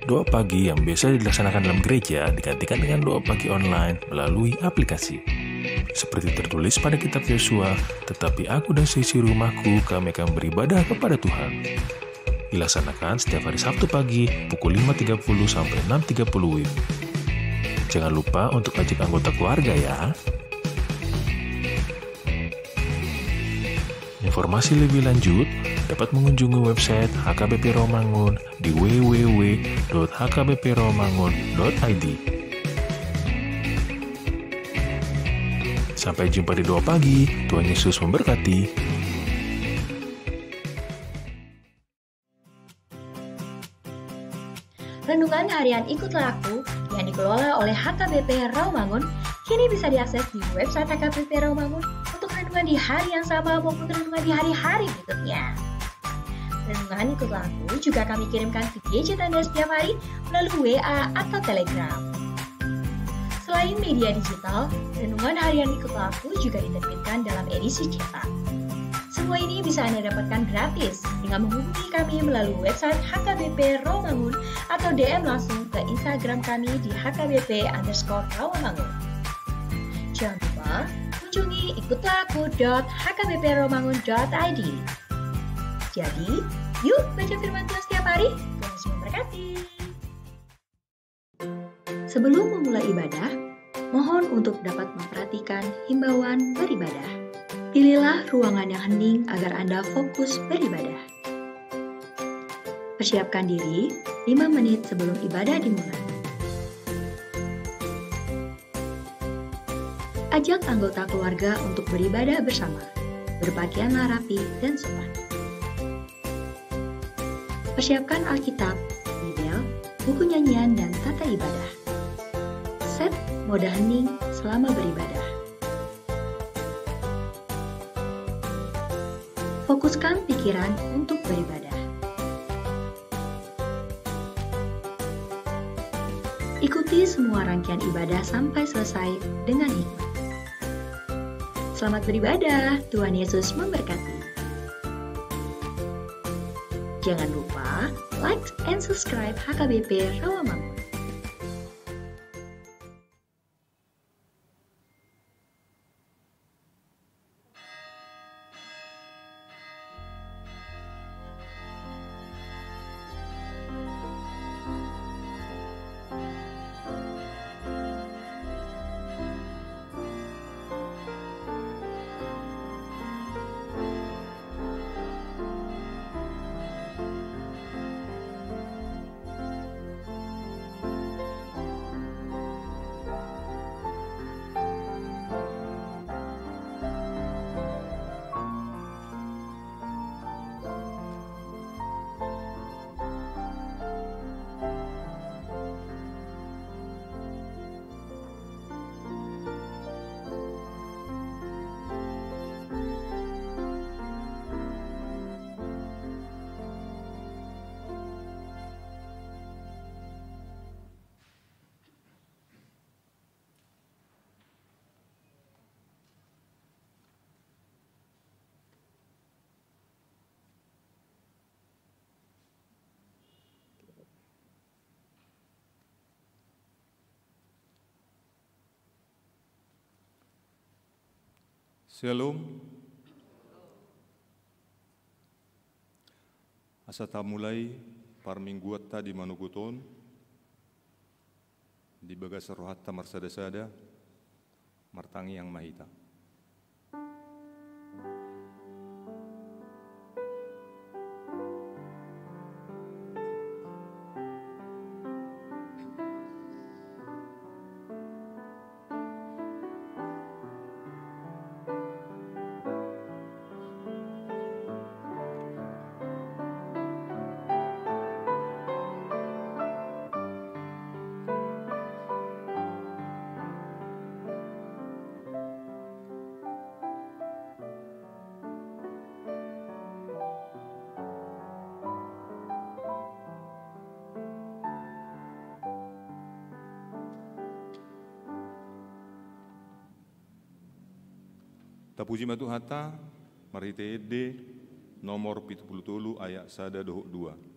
Doa pagi yang biasa dilaksanakan dalam gereja digantikan dengan doa pagi online melalui aplikasi. Seperti tertulis pada kitab Yosua, tetapi aku dan seisi rumahku kami akan beribadah kepada Tuhan. Dilaksanakan setiap hari Sabtu pagi pukul 5.30 sampai 6.30 WIB. Jangan lupa untuk ajak anggota keluarga ya. Informasi lebih lanjut dapat mengunjungi website HKBP Rawamangun di www.hkbprawamangun.id. Sampai jumpa di doa pagi. Tuhan Yesus memberkati. Renungan harian Ikutlah Aku yang dikelola oleh HKBP Rawamangun kini bisa diakses di website HKBP Rawamangun untuk renungan di hari yang sama maupun renungan di hari-hari berikutnya. Renungan Ikutlah Aku juga kami kirimkan ke gadget Anda setiap hari melalui WA atau Telegram. Selain media digital, renungan harian Ikutlah Aku juga diterbitkan dalam edisi cetak. Semua ini bisa Anda dapatkan gratis dengan menghubungi kami melalui website HKBP Rawamangun atau DM langsung ke Instagram kami di HKBP_Rawamangun. Jangan lupa kunjungi ikutlahku.hkbprawamangun.id. Jadi, yuk baca firman Tuhan setiap hari. Tuhan Yesus memberkati. Sebelum memulai ibadah, mohon untuk dapat memperhatikan himbauan beribadah. Pilihlah ruangan yang hening agar Anda fokus beribadah. Persiapkan diri 5 menit sebelum ibadah dimulai. Ajak anggota keluarga untuk beribadah bersama. Berpakaianlah rapi dan sopan. Persiapkan Alkitab, Bibel, buku nyanyian, dan tata ibadah. Set mode hening selama beribadah. Fokuskan pikiran untuk beribadah. Ikuti semua rangkaian ibadah sampai selesai dengan hikmat. Selamat beribadah, Tuhan Yesus memberkati. Jangan lupa like and subscribe HKBP Rawamangun. Shalom. Asa ta mulai parmingguat ta di manuguton di bagas rohat ta marsada-sada martangi yang mahita. Tapuji matu hata marite ede nomor 73 ayat sada dohuk 2.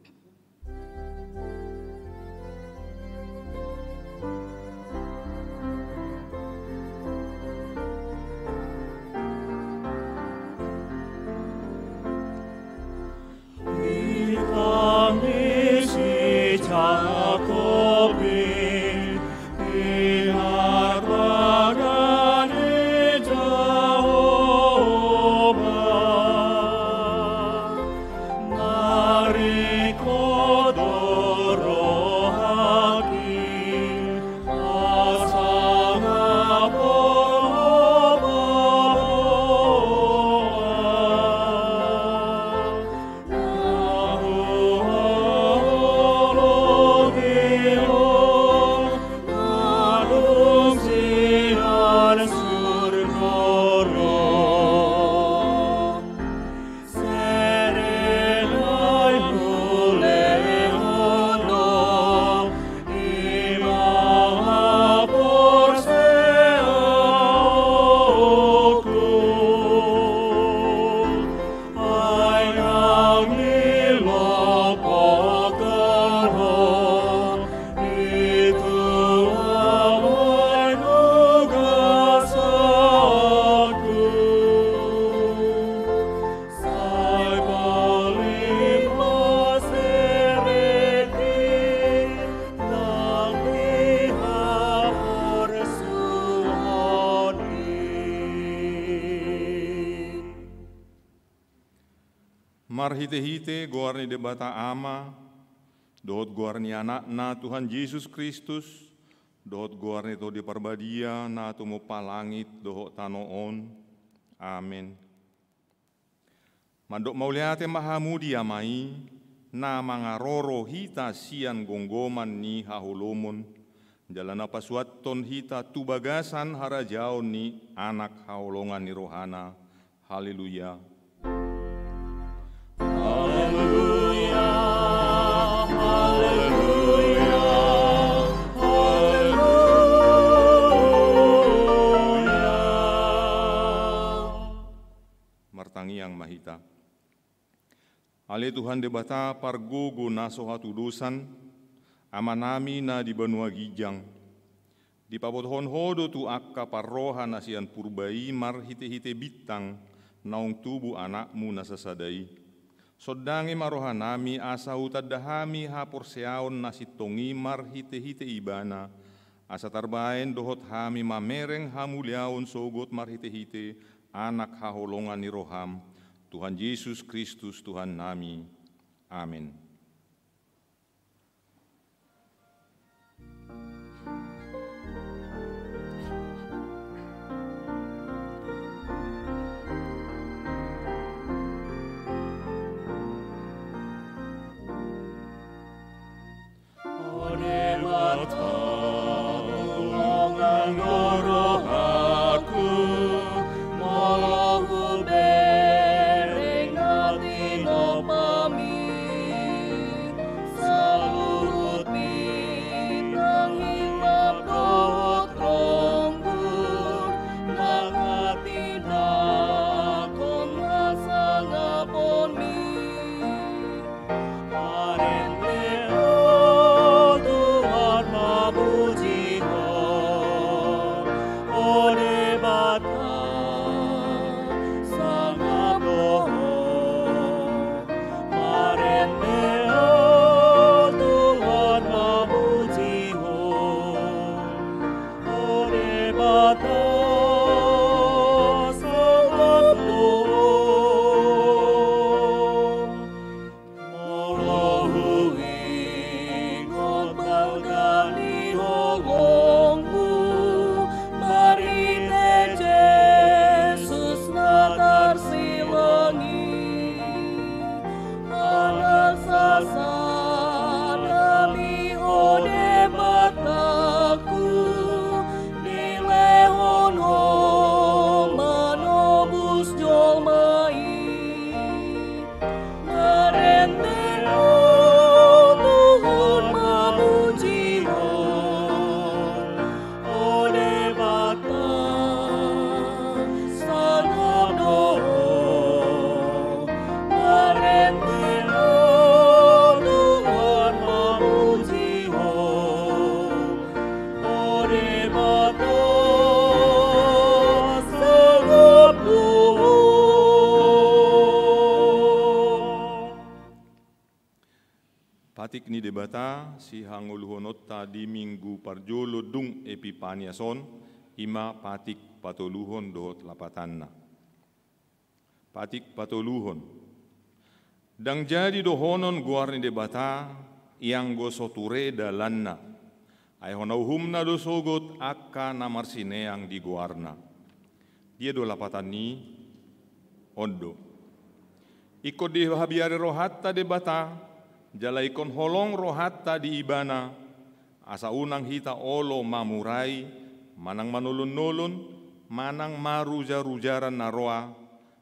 marhite-hite goarni debata ama, dohot goarni anak na Tuhan Yesus Kristus, dohot goarni to di parbadia na tumo palangit dohot tanoon. Amin. Mandok mauliate mahamudi amai, na mangaroro hita sian gonggoman ni hahulomon, jalan apa suaton hita tubagasan harajaon ni anak haulongan ni rohana. Haleluya. Haleluya, haleluya, haleluya. Martangi yang mahita. Ale Tuhan debata pargogo naso hatudusan, amanami na di benua gijang. Di papothon hodo tu akka parroha nasian purbai marhite-hite bitang, naung tubuh anakmu nasasadai. Sodangi marohanami asa utadahami hapor seaon nasitongi marhite-hite ibana. Asa tarbaen dohot hami mamereng hamuliaon sogot marhite-hite anak haholongan ni roham. Tuhan Yesus Kristus Tuhan nami. Amin. Patik ni debata si hanguluhonot di minggu parjolo dung epipaniason ima patik patoluhon dohot lapatanna. Patik patoluhon. Dang jadi dohonon guarni debata yang go soture dalanna. Ay honauhumna do sogot akka namarsineang di guarna. Dia do lapatan ni ondo. Ikut di habiare rohatta debata jalaikon holong rohatta di ibana, asa unang hita olo mamurai, manang manulun-nulun, manang maruja-rujaran naroa,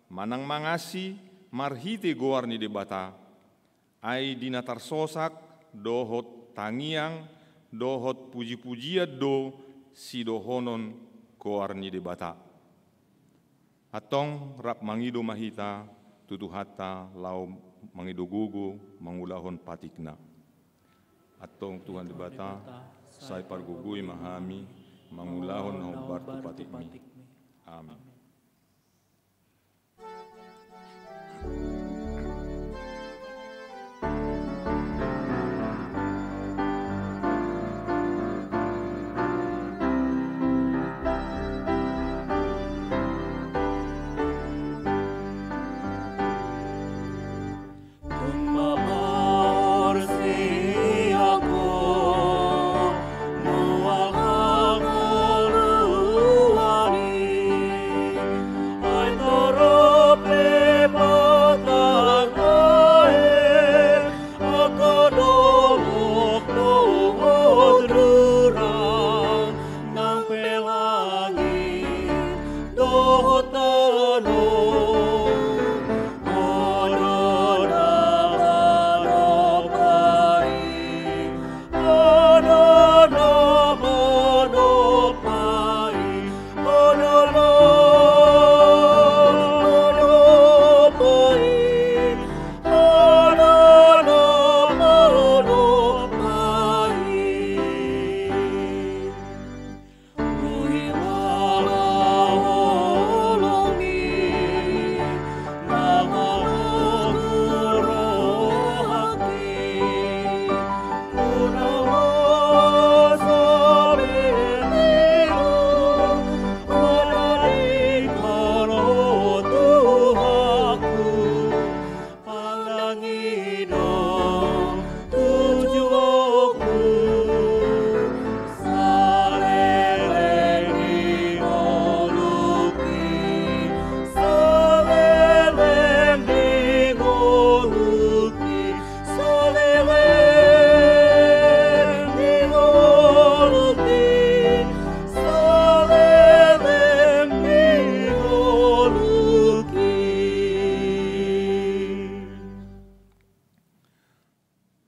manang mangasi, marhiti goarni debata, ai dinatar sosak, dohot tangiang, dohot puji-pujiat do, si dohonon goarni debata. Atong rap mangido mahita, tutuhata lau mangido gugu, mangulahon patikna. Atong Tuhan debata, say pargugui mahami, mangulahon na hubar tu patikmi. Amin.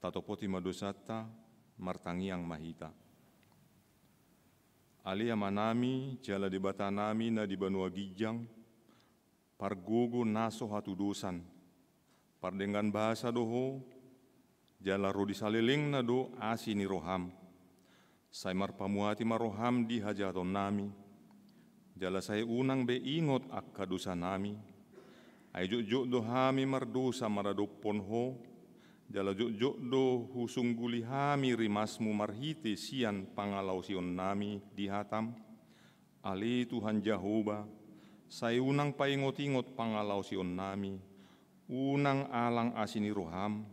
tatopoti madosata martangi yang mahita. Ali amanami jala debata nami na di Banua Gijang, pargogo naso hatu dosan, pardengan bahasa doho, jala rodi saliling na do asini roham, saimar pamuati maroham di hajaton nami, jala saya unang be ingot akka dosa nami, ay jok do hami mardosa maradopon ho, jala jok do husungguli hami rimasmu marhite sian pangalau sion nami di hatam. Ali Tuhan Jehovah, saya unang paingot-ingot pangalau sion nami, unang alang asini roham,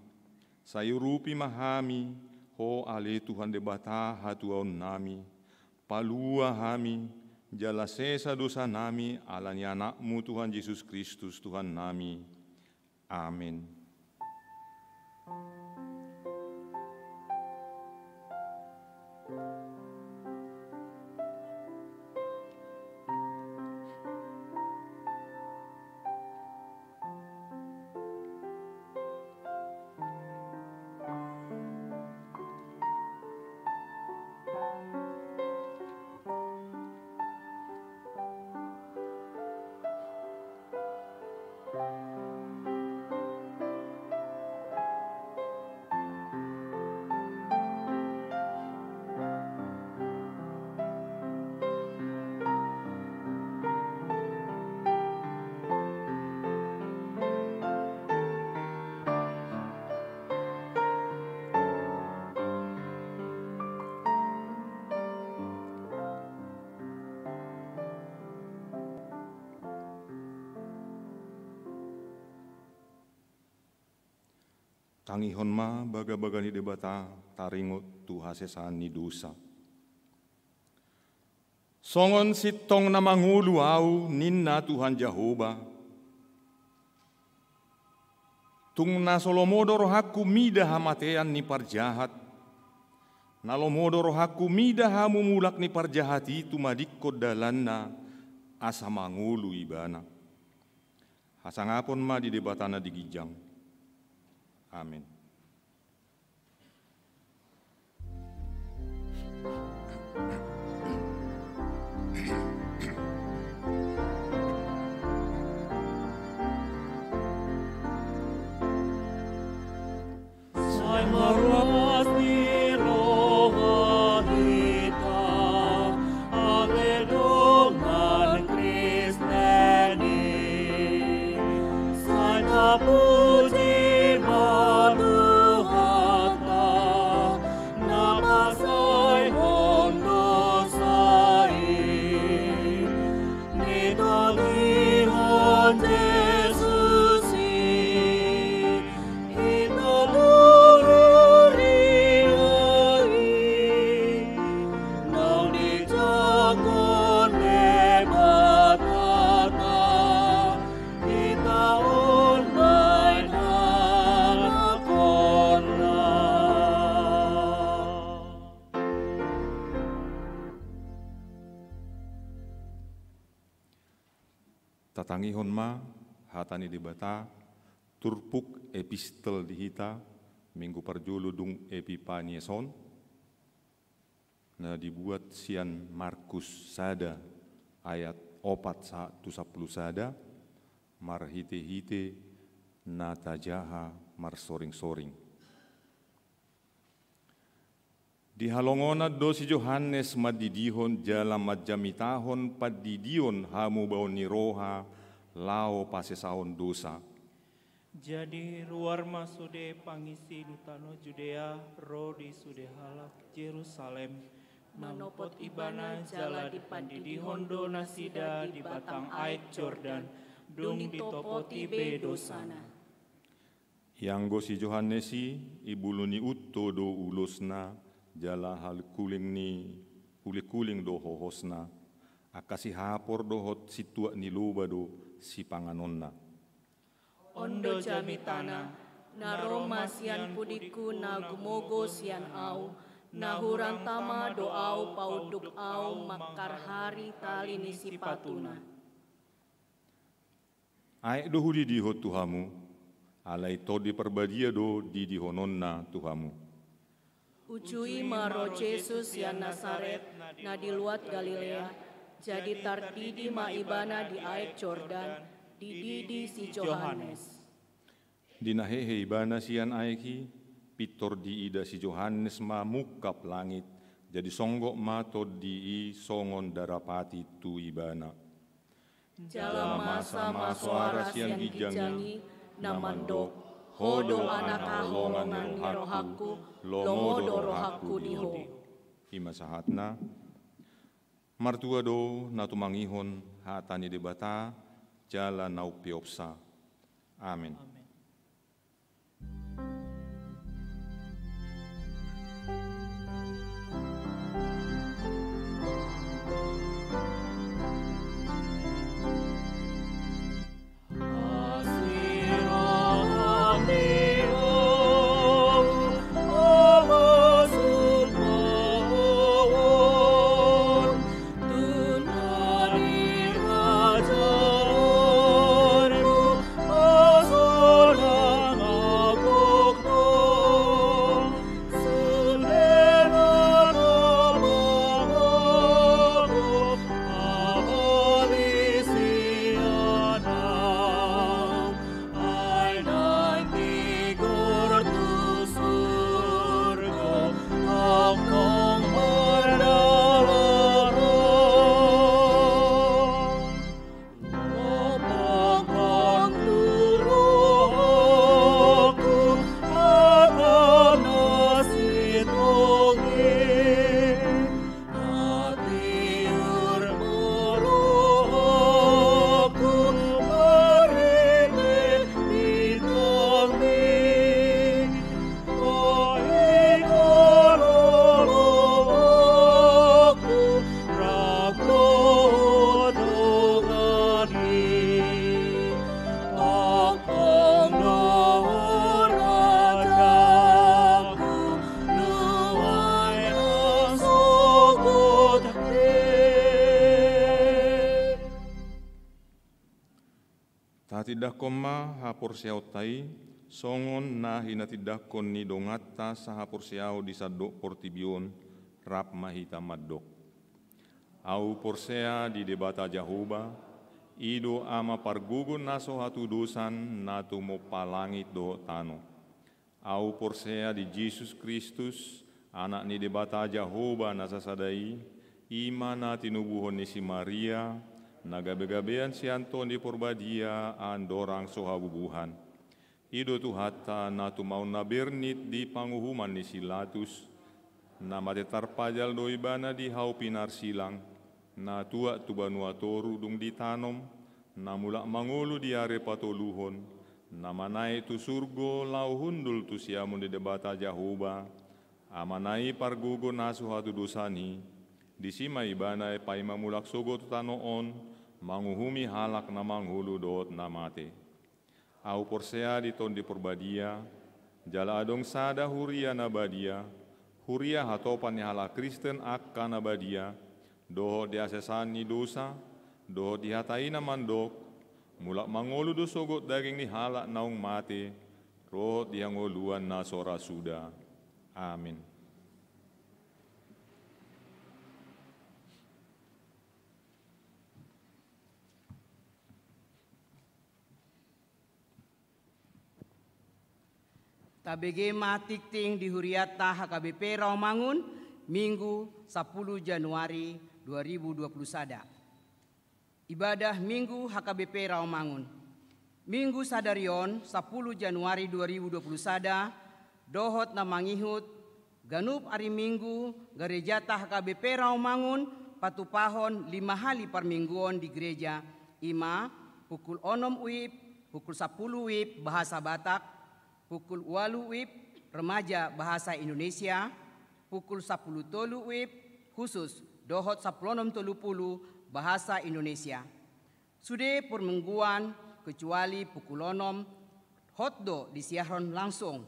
saya rupi mahami, ho ali Tuhan debata hatuaun nami, palua hami, jala sesa dosa nami, alani anakmu Tuhan Yesus Kristus Tuhan nami. Amin. Tangihon ma baga-bagani debata taringot tu hasesan ni dosa. Songon sitong na mangulu au ninna Tuhan Jehovah. Tung na solomodo rohaku mida hamatean ni parjahat. Nalomodo rohaku mida hamumulak ni parjahat itu madikko dalanna asa mangulu ibana. Hasangapon ma di debatana di Gijang. Amin. Sai maruas ni rohita, avedongan Kristeni, sai tapuji Tatangihon ma hatani debata turpuk epistel dihita minggu parjulu dung epipanieson na dibuat sian Markus sada ayat 4-10 sada marhite-hite na tajaha marsoring-soring. Di halongona do si Johannes madidihon jala madjamitahon padidion hamu baon ni roha lao pasesahon dosa. Jadi ruar masude pangisi dutano Judea rodi sude halak Yerusalem manopot ibana jala dipandidihon do nasida di batang ait Jordan dung ditopoti bedosana. Yang go si Johannesi ibuluni utto do ulusna jala hal kuling ni kuling do hohosna akasi hapor do hot situa ni loba do si panganonna. Ondo jamitana na Roma sian pudiku na gumogo sian au na hurantama do au pauduk au makar hari tali ni sipatuna. Aek do hudi di hot tuhamu Alai to di perbadia do di dihononna Tuhamu. Ucui maro Jesus ya Nasaret, na di luat Galilea, jadi tardidi ma ibana di air Jordan, di didi si Johannes. Dinahehe ibana sian aeki, pitor di ida si Johannes ma mukap langit, jadi songgok mato di songon darapati tu ibana. Jala masa masuara sian gijangi, namandok, hodo anak holongan ni rohaku, lomodo rohaku diho. Ima sahatna, martua do natumangihon hatani debata, jala naupiopsa. Amin. Tidak koma hapur siautai, songon na hinatidakon ni dongata sa hapur siau di sadok portibion, rap mahita maddok. Au porsea di debata Jahoba, ido ama pargugun naso hatu dosan natu mo palangit do tano. Au porsea di Jesus Kristus, anak ni debata Jahoba nasasadai, ima na tinubuhon ni si Maria, nagabe-gabean si Anton di porbadia andorang sohabubuhan. Ido tu hatta na tu mau nabernit di panguhuman ni Silatus, na matetar pajal do ibana di hau pinar silang, na tua tu banua toru dung ditanom, na mulak mangulu di are patoluhon, na manai tu surgo lau hundul tu siamun di debata Jahoba, amanai pargugo nasu hatu dosani, di sima ibana pai mamulak sogo tu tanoon, manguhumi halak na manghulu dot na mate. Au porsea di ton di porbadia, jala adong sada huria na badia, huria hatopan ni halak Kristen akka na badia, doho di asesan ni dosa, doho di hatai na mandok, mulak mangolu do sogot daging ni halak naung mate, roh di hangoluan na sora suda. Amin. Tabege matik ting di Huriata HKBP Rawamangun, Minggu 10 Januari 2021. Ibadah Minggu HKBP Rawamangun. Minggu Sadarion 10 Januari 2021, dohot na mangihut, ganup ari Minggu, gereja HKBP Rawamangun, patupahon 5 hari permingguan di gereja, ima, pukul 6 WIB, pukul 10 WIB bahasa Batak, pukul 8 WIB remaja bahasa Indonesia, pukul 10 tolu WIB khusus dohot 10 30 bahasa Indonesia. Sudah permingguan kecuali pukul 6 hotdo disiaran langsung.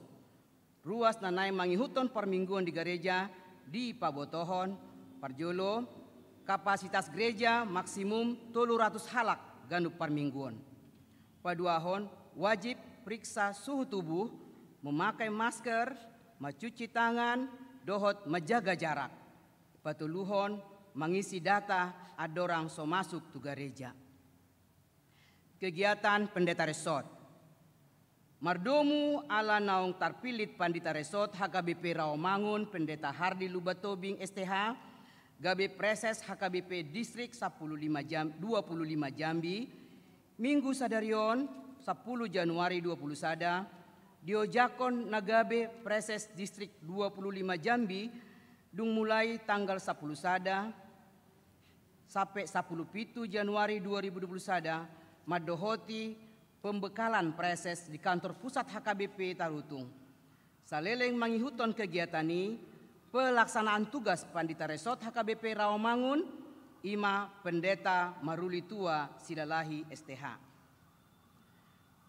Ruas nanai mangihuton permingguan di gereja di Pabotohon, Parjolo, kapasitas gereja maksimum 300 halak ganuk permingguan. Paduahon wajib periksa suhu tubuh, memakai masker, mencuci tangan, dohot menjaga jarak. Patuluhon mengisi data adorang so masuk tu gereja. Kegiatan pendeta resort. Mardomu ala naung tarpilit pandita resort HKBP Rawamangun pendeta Hardi Lubatobing STH gabe preses HKBP distrik 25 Jambi minggu sadarion 10 Januari 20 sada diojakon nagabe preses distrik 25 Jambi dung mulai tanggal 10 sada sampai 10 Januari 2020 sada madohoti pembekalan preses di kantor pusat HKBP Tarutung. Saleleng mangihuton kegiatan ini, pelaksanaan tugas pandita resort HKBP Rawamangun, ima pendeta Maruli Tua Sidalahi STH.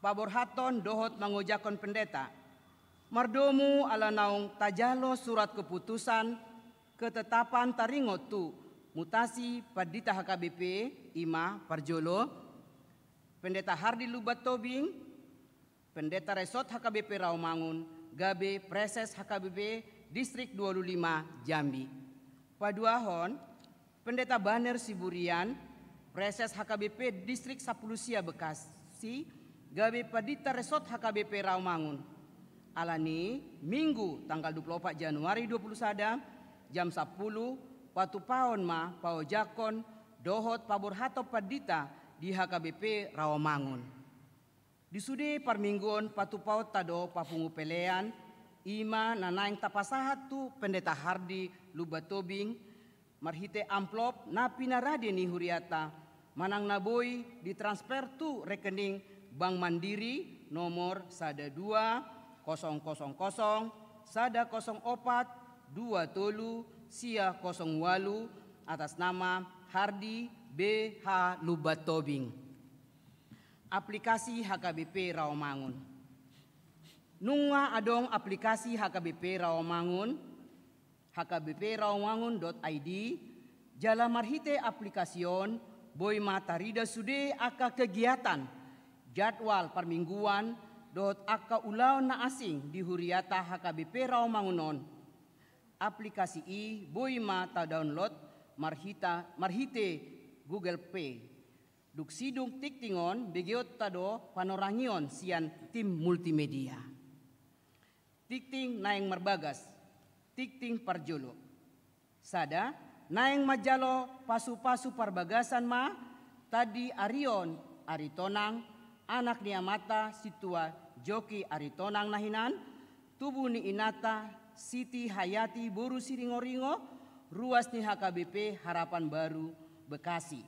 Paborhaton dohot mangojakon pendeta, mardomu ala naung tajalo surat keputusan ketetapan taringot tu mutasi pandita HKBP ima Parjolo, pendeta Hardi Lubatobing, pendeta resort HKBP Rawamangun, gabe preses HKBP distrik 25 Jambi. Paduahon, pendeta Baner Siburian, preses HKBP distrik 10 Sia Bekasi, gabe pandita resort HKBP Rawamangun. Alani minggu tanggal 24 Januari 20 sada jam 10 patu paon ma paojakon dohot paborhato pandita di HKBP Rawamangun. Di sude parminggon patu paut tado papungu pelean ima nanaing tapasahat tu pendeta Hardi Lubatobing marhite amplop na pinarade ni huriata manang naboy ditransfer tu rekening Bank Mandiri nomor sada 2 000 sada 04 23 sia 08 atas nama Hardi BH Lubatobing. Aplikasi HKBP Rawamangun. Nunga adong aplikasi HKBP Rawamangun, hkbprawamangun.id, jala marhite aplikasyon, boy matarida sude aka kegiatan, jadwal permingguan, dot aka ulaw na asing di huriata HKBP Rawamangunon. Aplikasi i boy mata download marhite Google Pay. Duksidung tiktingon begiot tado panorangion sian tim multimedia. Tikting naeng marbagas, tikting parjolo. Sada naeng majalo pasu-pasu parbagasan ma tadi Arion Aritonang anak ni amata situa Joki Aritonang nahinan tubuh ni inata Siti Hayati Boru Siringo-ringo ruas ni HKBP Harapan Baru Bekasi.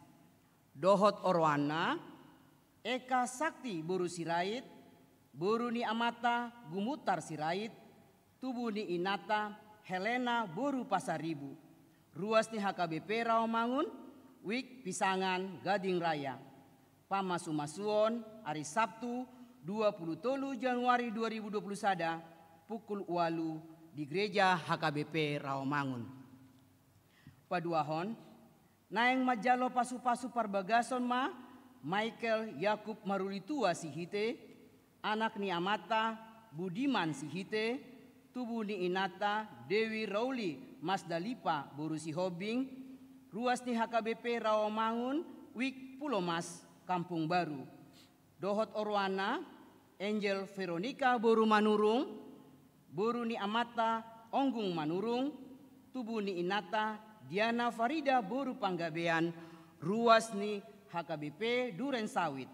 Dohot Orwana, Eka Sakti Boru Sirait, Boru ni Amata Gumutar Sirait, tubuh ni Inata Helena Boru Pasaribu. Ruas ni HKBP Rawamangun, Wik Pisangan Gading Raya. Pamasu-masuon hari Sabtu 23 Januari 2020 sada pukul 8 di gereja HKBP Rawamangun. Paduahon, naeng majalo pasu-pasu parbagason ma Michael Yakub Marulitua Sihite, anak ni Amata Budiman Sihite, tubuh ni Inata Dewi Rauli Masdalipa Boru Sihobing, ruas ni HKBP Rawamangun, Wik Pulomas Kampung Baru. Dohot Orwana, Angel Veronica Boru Manurung, Boru ni Amata Onggung Manurung, tubuh ni Inata Diana Farida Boru Panggabean, ruas ni HKBP Duren Sawit.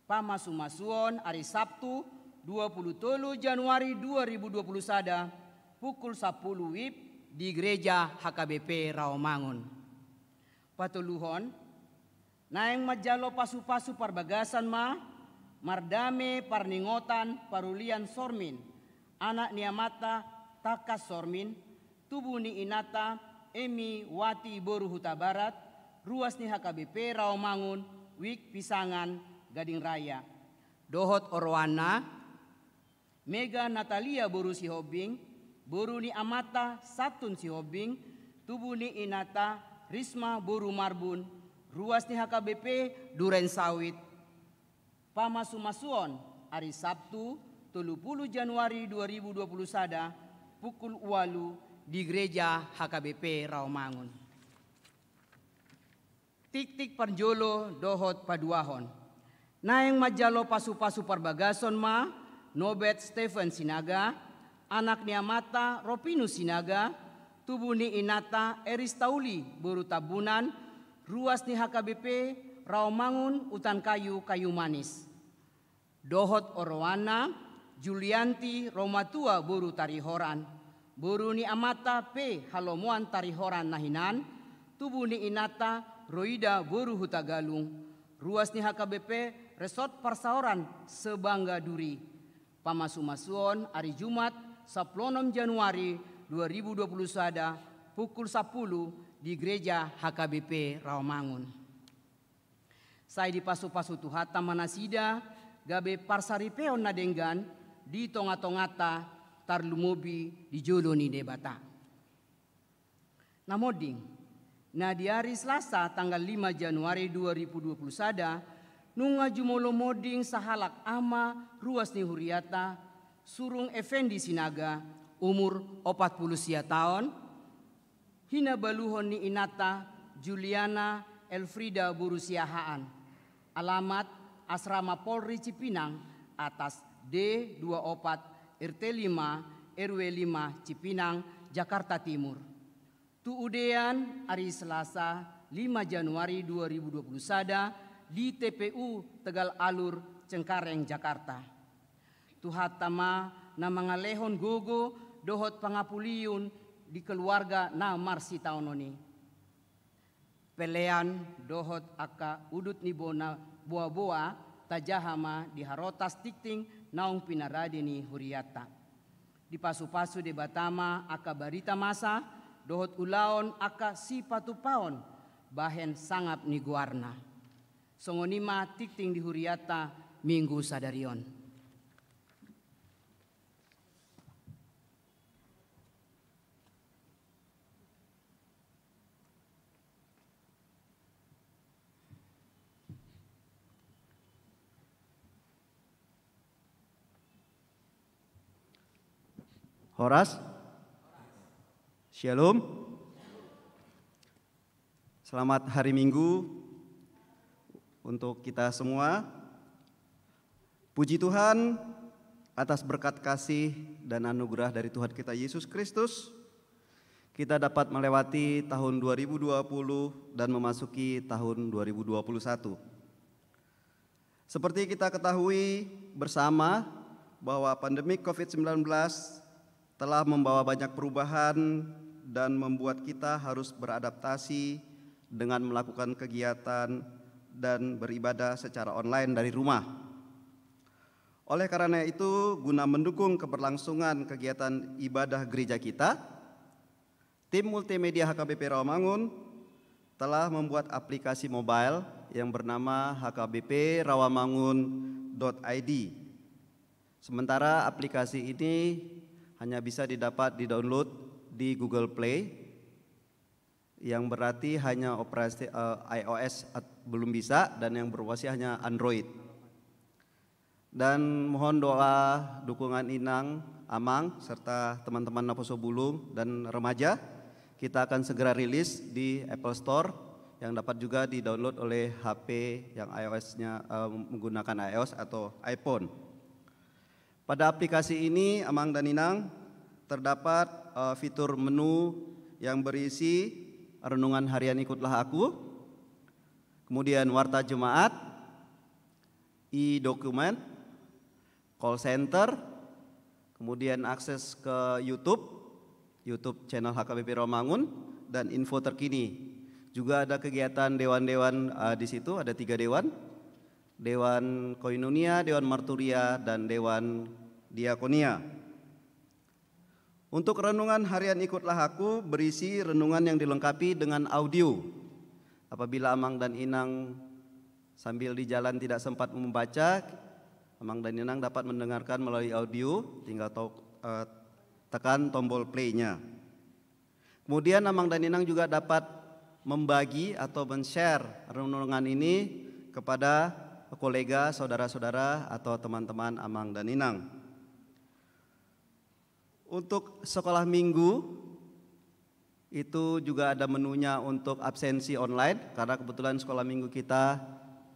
Pamasu-masuon hari Sabtu 23 Januari 2020 sada pukul 10 WIB di gereja HKBP Rawamangun. Patuluhon, naeng majalo pasu-pasu parbagasan ma Mardame Parningotan Parulian Sormin, anak ni Amata Takas Sormin, tubuh ni Inata Emi Wati Boru Huta Barat, ruas ni HKBP Rawamangun, Wik Pisangan Gading Raya. Dohot Orwana, Mega Natalia Boru Sihobing, Boru ni Amata Satun Sihobing, tubuh ni Inata Risma Boru Marbun, ruas ni HKBP Duren Sawit. Pamasu-masuon hari Sabtu 30 Januari 2021 pukul 8 di Gereja HKBP Rawamangun. Tik-tik parjolo dohot paduahon. Naeng majalo pasu-pasu parbagason ma Nobet Stephen Sinaga, anak ni Amata Ropinus Sinaga, tubuh ni Inata Eris Tauli Buru Tabunan, ruas ni HKBP Rawamangun Utan Kayu Kayu Manis. Dohot Orowana Julianti Romatua Buru Tarihoran, Buru ni Amata P Halomuan Tarihoran Nahinan, tubuh ni Inata Roida Buru Hutagalung, ruas ni HKBP Resort Parsaoran Sebangga Duri. Pamasumasuon hari Jumat 10 Januari 2021 pukul 10 di Gereja HKBP Rawamangun. Saya di pasu-pasu tuhata manasida gabe parsaripeon nadenggan di tonga-tongata tarlumobi di joloni debata. Namoding, nah di hari Selasa tanggal 5 Januari 2021 nunga jumolo moding sahalak ama ruas ni Huriata Surung Effendi Sinaga umur 40 tahun, hina baluhon ni Inata Juliana Elfrida Burusiahaan, alamat Asrama Polri Cipinang atas D24 RT 5 RW 5 Cipinang Jakarta Timur. Tuudean hari Selasa 5 Januari 2021 di TPU Tegal Alur Cengkareng Jakarta. Tuhatama na mga lehon gogo dohot pangapuliun di keluarga na marsi taononi. Pelean dohot aka udut ni bona boa-boa tajahama di harotas tikting naong pinaradi ni Huriata. Di pasu-pasu de batama aka barita masa dohot ulaon aka si patupaon bahen sangap ni guarna. Songonima tikting di Huriata minggu sadarion. Horas, Shalom. Selamat hari Minggu untuk kita semua. Puji Tuhan atas berkat kasih dan anugerah dari Tuhan kita Yesus Kristus. Kita dapat melewati tahun 2020 dan memasuki tahun 2021. Seperti kita ketahui bersama bahwa pandemi COVID-19 telah membawa banyak perubahan dan membuat kita harus beradaptasi dengan melakukan kegiatan dan beribadah secara online dari rumah. Oleh karena itu, guna mendukung keberlangsungan kegiatan ibadah gereja kita, tim multimedia HKBP Rawamangun telah membuat aplikasi mobile yang bernama hkbprawamangun.id. Sementara aplikasi ini hanya bisa di-download di Google Play, yang berarti hanya operasi iOS belum bisa, dan yang beroperasi hanya Android. Dan mohon doa dukungan Inang, Amang, serta teman-teman Naposo Bulung dan remaja. Kita akan segera rilis di Apple Store yang dapat juga di-download oleh HP yang iOS-nya menggunakan iOS atau iPhone. Pada aplikasi ini, Amang dan Inang, terdapat fitur menu yang berisi renungan harian ikutlah aku, kemudian warta jemaat, e-dokumen, call center, kemudian akses ke YouTube channel HKBP Rawamangun, dan info terkini. Juga ada kegiatan dewan-dewan di situ, ada 3 dewan, Dewan Koinonia, Dewan Marturia, dan Dewan Diakonia. Untuk renungan harian ikutlah aku berisi renungan yang dilengkapi dengan audio. Apabila Amang dan Inang sambil di jalan tidak sempat membaca, Amang dan Inang dapat mendengarkan melalui audio, tinggal tekan tombol play-nya. Kemudian Amang dan Inang juga dapat membagi atau men-share renungan ini kepada kolega, saudara-saudara, atau teman-teman Amang dan Inang. Untuk sekolah minggu itu juga ada menunya untuk absensi online, karena kebetulan sekolah minggu kita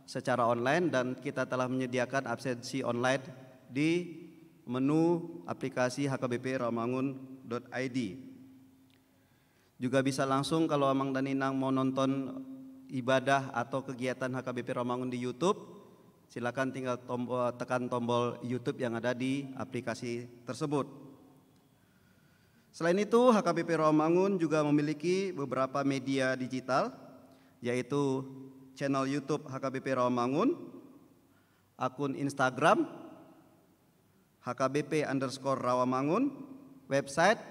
secara online dan kita telah menyediakan absensi online di menu aplikasi HKBP Rawamangun.id. Juga bisa langsung kalau Amang dan Inang mau nonton ibadah atau kegiatan HKBP Rawamangun di YouTube, silakan tinggal tekan tombol YouTube yang ada di aplikasi tersebut. Selain itu, HKBP Rawamangun juga memiliki beberapa media digital, yaitu channel YouTube HKBP Rawamangun, akun Instagram HKBP_Rawamangun, website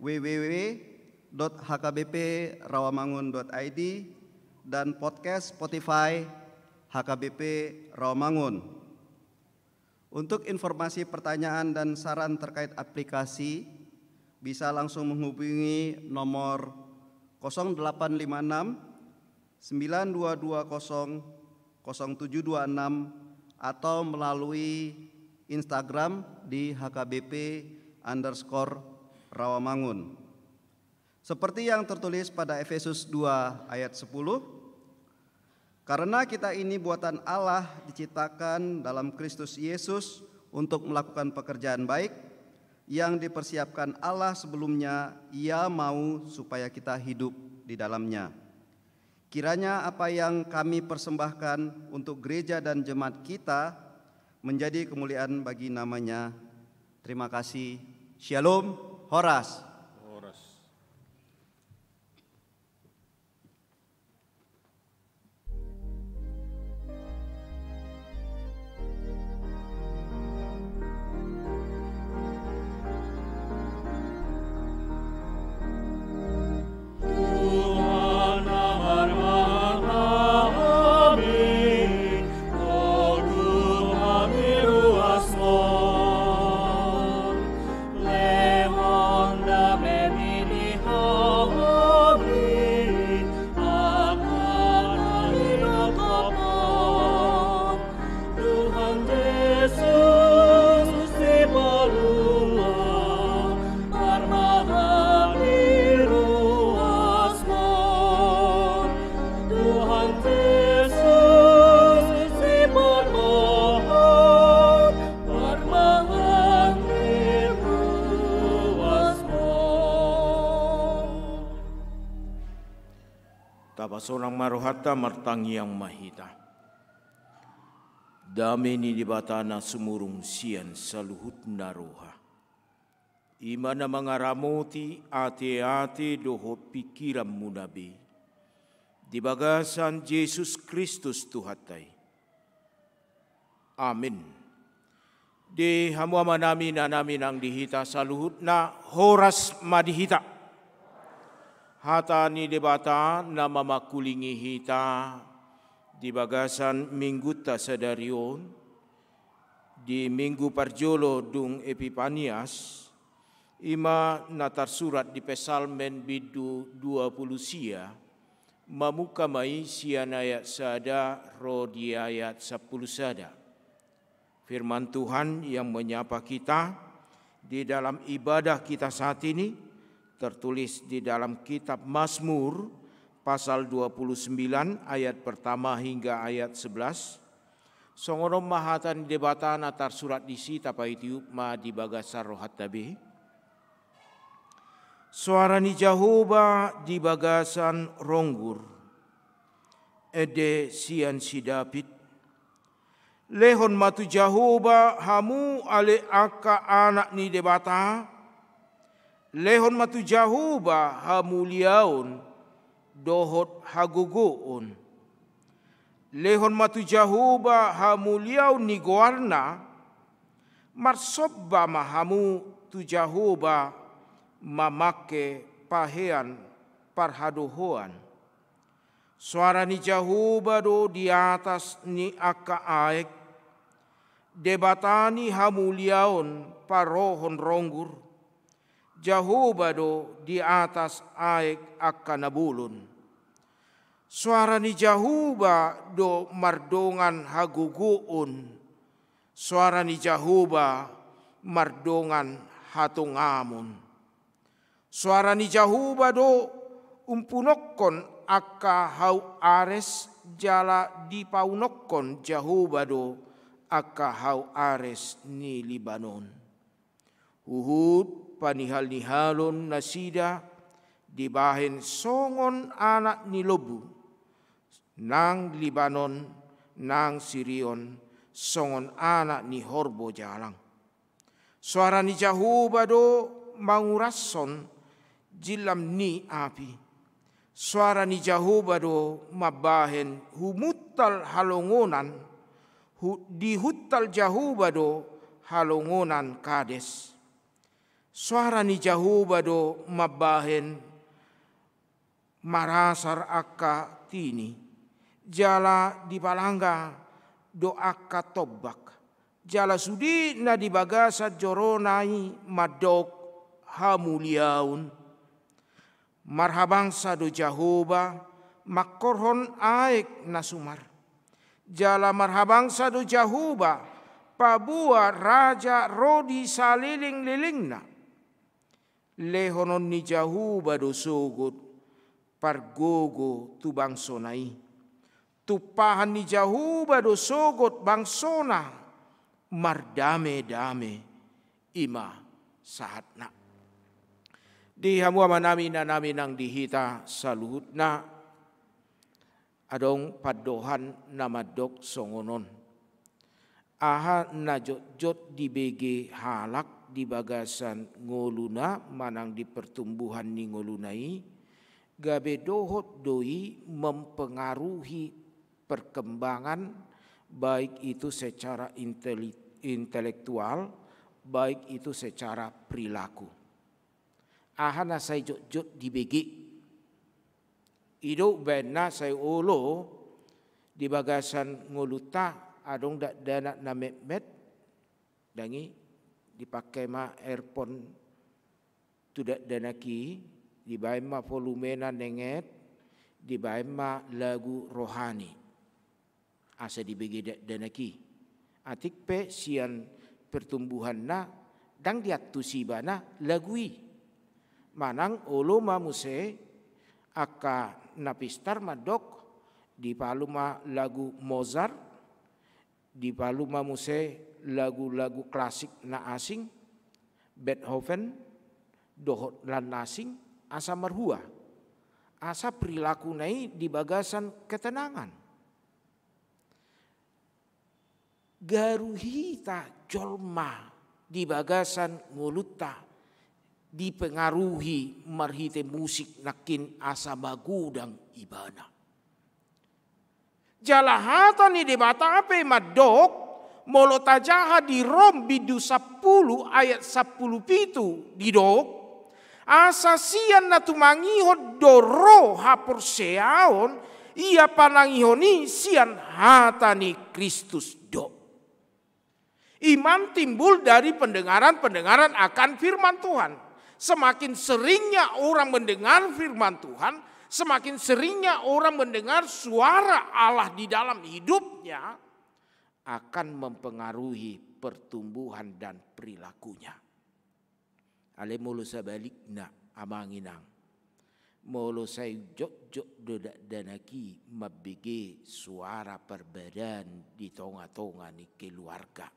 www.hkbprawamangun.id, dan podcast Spotify HKBP Rawamangun. Untuk informasi, pertanyaan, dan saran terkait aplikasi, bisa langsung menghubungi nomor 0856 9220 0726 atau melalui Instagram di HKBP_Rawamangun. Seperti yang tertulis pada Efesus 2 ayat 10, karena kita ini buatan Allah diciptakan dalam Kristus Yesus untuk melakukan pekerjaan baik yang dipersiapkan Allah sebelumnya Ia mau supaya kita hidup di dalamnya. Kiranya apa yang kami persembahkan untuk gereja dan jemaat kita menjadi kemuliaan bagi namanya. Terima kasih. Shalom. Horas. Sonang marohata martangi yang mahita. Dameni di batana sumurung sian saluhut naroha. Imana mangaramoti ate-ate doho pikiran munabi. Di bagasan Yesus Kristus Tuhatai. Amin. Di hamuama namin ang dihita saluhut na horas madihita. Hata ni debata nama makulingi hita di bagasan minggu tasadarion di minggu parjolo dung Epipanias ima natar surat di pesalmen bidu 20 sia mamuka mai sian ayat sada ro di ayat 10 sada. Firman Tuhan yang menyapa kita di dalam ibadah kita saat ini tertulis di dalam kitab Mazmur pasal 29 ayat pertama hingga ayat 11. Songorom mahatan debatan atar surat disi tapai tiup ma di bagasar rohat tabe. Suara ni Jehovah di bagasan ronggur. Ede sian si David. Lehon matu Jehovah hamu ale aka anak ni debata. Lehon matu Jehovah hamuliaun dohot haguguun. Lehon matu Jehovah hamuliaun ni goarna marsobba mahamu tu Jehovah mamake pahean parhadohoan. Suara ni Jehovah do di atas ni aka aek debatani hamuliaun parohon ronggur. Jehovah do di atas aek akan nabulun. Suara ni Jahuba do mardongan haguguun. Suara ni Jahuba mardongan hatungamun. Suara ni Jahuba do umpunokon akka hau ares jala dipaunokon Jahuba do akka hau ares ni Libanon. Uhud panihal-nihalon nasida dibahin songon anak ni lobu. Nang Libanon, nang Sirion, songon anak ni Horbo jalang. Suara ni Jahuba do mangurason jilam ni api. Suara ni Jahuba do mabahen humutal halongonan, di hutal Jahuba do halongonan Kades. Suara ni Jahuba do mabahen marasar akka tini. Jala di palangga do akka tobak. Jala sudi na di bagasa joronai madok hamuliaun. Marhabangsa do Jahuba makorhon aek nasumar. Jala marhabangsa do Jahuba pabua raja rodi saliling-lilingna. Lehonon ni Jahuba do sogot pargogo tu bangsonai. Tupahan ni Jahuba do sogot bangsona mardame-dame ima sahatna. Di hamua nami na nami nang dihita saluhutna adong padohan namadok songonon. Aha na jot di bege halak di bagasan ngoluna manang di pertumbuhan ni ngolunai gabe dohot doi mempengaruhi perkembangan baik itu secara intelektual, baik itu secara perilaku. Ahana saya jot di begi. Ido bena saya olo di bagasan ngoluta adong dak dana na met dangi dipakai ma earphone tu dak dana ki dibae ma volumena nenget dibae ma lagu rohani. Asa dibagi danaki. Atik pe sian pertumbuhan na dang diatu sibana lagui. Manang olo mamuse aka napistar madok di paluma lagu Mozart, di paluma muse lagu-lagu klasik na asing, Beethoven, dohot lan asing, asa marhua. Asa perilaku nai di bagasan ketenangan. Garuhita jolma di bagasan nguluta dipengaruhi marhite musik nakin asa bagudang ibana. Jalahata ni debata ape madok molo tajaha di Rom bidu 10 ayat 10 pitu didok asa sian na tumangihod doro hapur seaon ia panangihoni sian hata ni Kristus do. Iman timbul dari pendengaran-pendengaran akan firman Tuhan. Semakin seringnya orang mendengar firman Tuhan, semakin seringnya orang mendengar suara Allah di dalam hidupnya, akan mempengaruhi pertumbuhan dan perilakunya. Ale mulu sabalikna amanginang. Mulu say jok dodak danaki mabige suara perbedaan di tonga-tonga ni keluarga.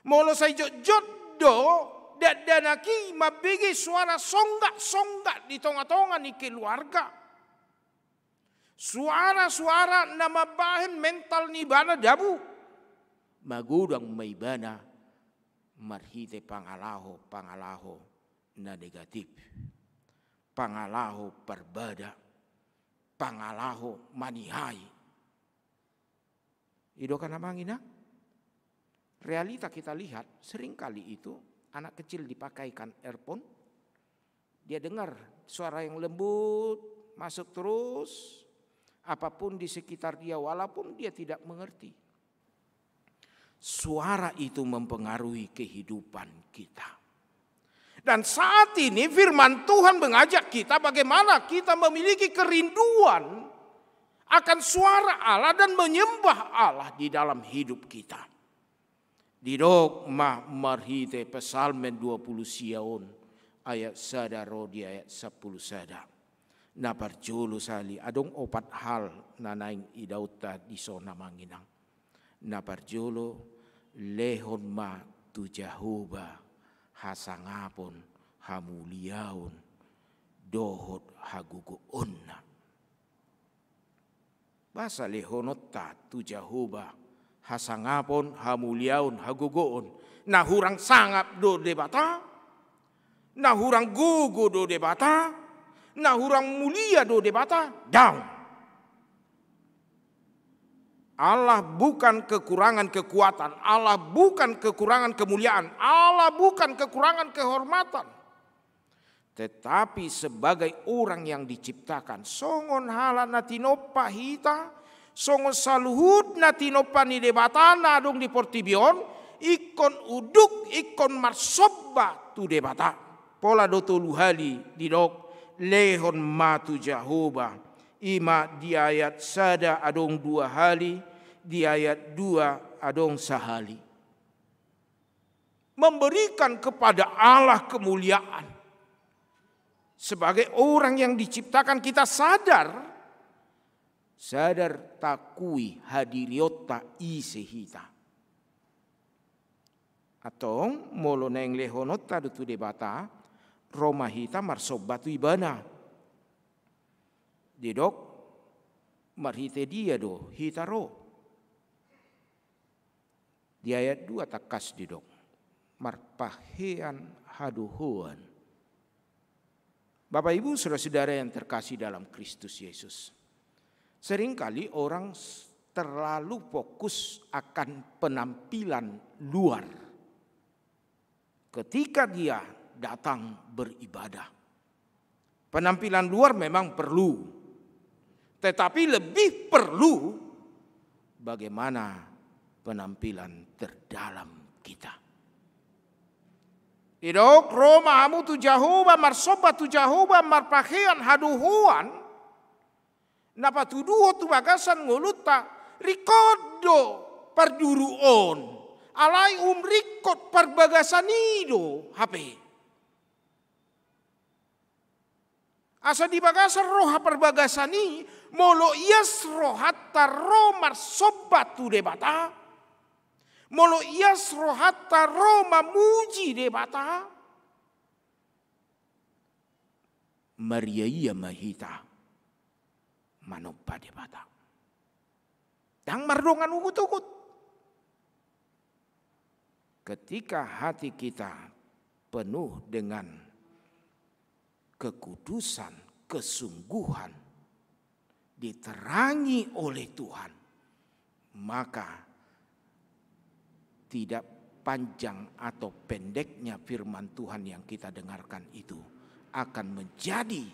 Molo say jot do danaki mabigi suara songgak di tonga-tonga ni keluarga. Suara-suara na mabahin mental ni bana dabu. Magudang may bana marhite pangalaho na negatif. Pangalaho perbada. Pangalaho manihai. Ido kan namangina? Realita kita lihat seringkali itu anak kecil dipakaikan earphone. Dia dengar suara yang lembut masuk terus. Apapun di sekitar dia walaupun dia tidak mengerti. Suara itu mempengaruhi kehidupan kita. Dan saat ini firman Tuhan mengajak kita bagaimana kita memiliki kerinduan akan suara Allah dan menyembah Allah di dalam hidup kita. Di dogma marhite Psalmen 20 Sion ayat sadaro di ayat 10 sada. Na parjolo sali adong opat hal nanaing idauta di sona manginang. Na parjolo lehon ma tu Jehovah hasangapon hamuliaun dohot hagugoonna. Basa lehonotta tu Jehovah hasangapon hamuliaun hagugoon. Nah hurang sangap do debata, nah hurang gugu do debata, nah hurang mulia do debata, down. Allah bukan kekurangan kekuatan, Allah bukan kekurangan kemuliaan, Allah bukan kekurangan kehormatan. Tetapi sebagai orang yang diciptakan, songon hala natinopa hita, songon saluhut natinopa ni debatana dong di portibion, ikon uduk, ikon marsobba tu debata. Pola doto luhali didok lehon matu Jehovah. Ima di ayat sada adong 2 hali, di ayat 2 adong sahali. Memberikan kepada Allah kemuliaan. Sebagai orang yang diciptakan kita sadar takui hadiriota isehita. Atau molo neng lehonota dutu debata Roma hita marsobatu ibana. Didok marhite dia do hitaro. Di ayat 2 takas didok marpahean haduhuan. Bapak Ibu saudara-saudara yang terkasih dalam Kristus Yesus. Seringkali orang terlalu fokus akan penampilan luar ketika dia datang beribadah. Penampilan luar memang perlu. Tetapi lebih perlu bagaimana penampilan terdalam kita. Idok Roma amu tu Jehovah marsoba tu Jehovah marpakean haduhuan. Napa tu duo tu bagasan nguluta rikodo parduruon. Alai rikot parbagasan ido HP. Asa di bagasan roha perbagasani molo ias rohatta romar sobatu debata. Molo ias rohatta roma muji debata. Maria ia mahita manopa debata. Dang mardongan ukut-ukut. Ketika hati kita penuh dengan kekudusan, kesungguhan diterangi oleh Tuhan, maka tidak panjang atau pendeknya firman Tuhan yang kita dengarkan itu akan menjadi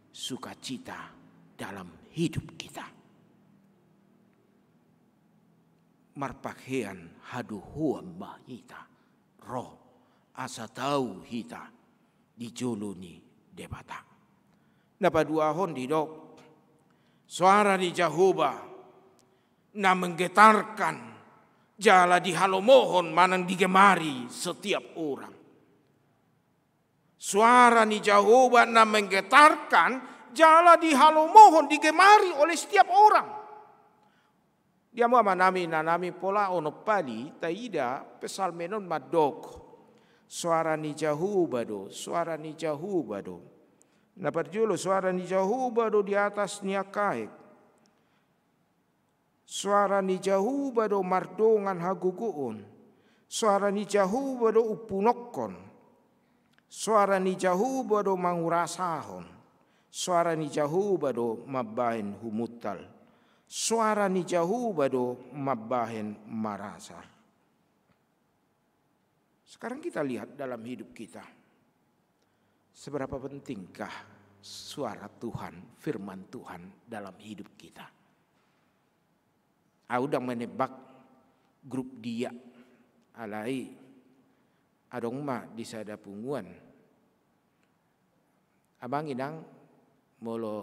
sukacita dalam hidup kita. Marpakhean haduhuam bahita roh asa tahu hita dijoloni debata. Napa 2 hon didok suara di Jehovah na menggetarkan jala di halomohon manang digemari setiap orang. Suara ni Jehovah na menggetarkan jala di halomohon digemari oleh setiap orang. Dia mau manami nanami pola onopali taida pesalmenon madok. Suara ni Jehovah do, suara ni Jehovah do. Na perjulo suara ni Jehovah do di atas niakaik. Suara ni Jehovah do mardongan haguguon. Suara ni Jehovah do upunokon. Suara ni Jehovah do mangurasahon. Suara ni Jehovah do mabahin humutal. Suara ni Jehovah do mabahin marasar. Sekarang kita lihat dalam hidup kita. Seberapa pentingkah suara Tuhan, firman Tuhan dalam hidup kita. Audang menebak grup dia alai adong ma di sada punguan Abang inang molo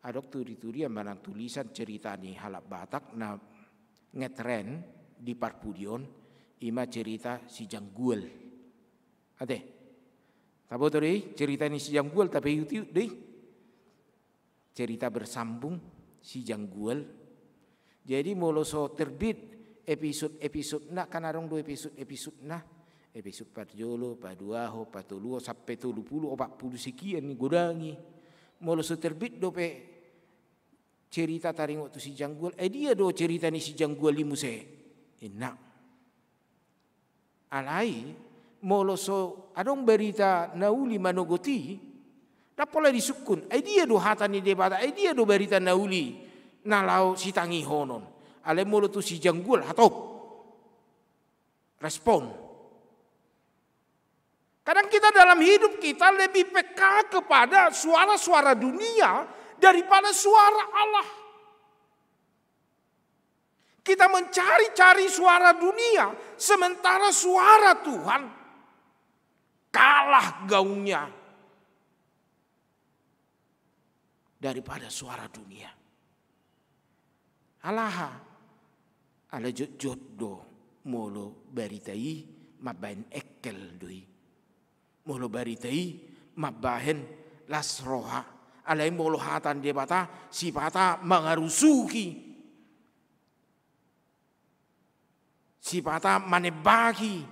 adok turi-turi yang manang tulisan cerita ni halap Batak na ngetren di Parpudion ima cerita si Jangguel. Ate, tabo tu deh cerita ni si Jangguel tapi YouTube deh cerita bersambung si Jangguel. Jadi molo so terbit episode nak kan arong 2 episode nah. Episode parjolo, paduaho, patuluo sampai 30 40 sekian ni godangi. Molo so terbit dope cerita taring waktu si Jangguel. Dia do cerita ni si Jangguel limu se. Enak. Alai molo so adong berita nauli manogoti. Dapola disukun. Dia do hata ni debata. Dia do berita nauli nalau si tangi honon. Alai molo tu si Jangguel hatop. Respon. Kadang kita dalam hidup kita lebih peka kepada suara-suara dunia daripada suara Allah. Kita mencari-cari suara dunia sementara suara Tuhan kalah gaungnya daripada suara dunia. Allah ala jod-joddo molo baritai mabain ekel doi. Molo baritai mabahen las roha alai molo hatan debata sipata mangarusuki sipata manebagi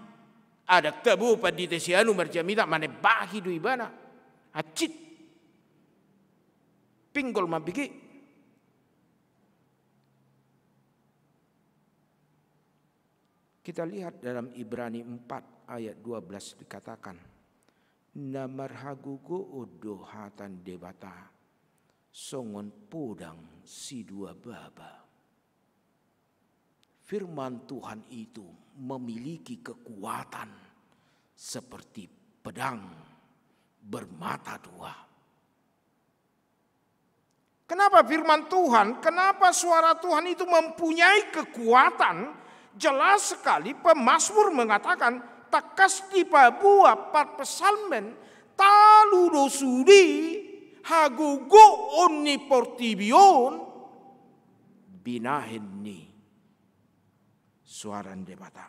ada tabu padite sianu marjamita manebagi du ibana acit pinggol mabigi. Kita lihat dalam Ibrani 4 ayat 12 dikatakan namarhagugo odo hatan debata songon podang si dua baba. Firman Tuhan itu memiliki kekuatan seperti pedang bermata dua. Kenapa firman Tuhan? Kenapa suara Tuhan itu mempunyai kekuatan? Jelas sekali pemazmur mengatakan takas di pabua pat pesalmen talu dosudi hagugo onni portibion binahin ni suaran debata.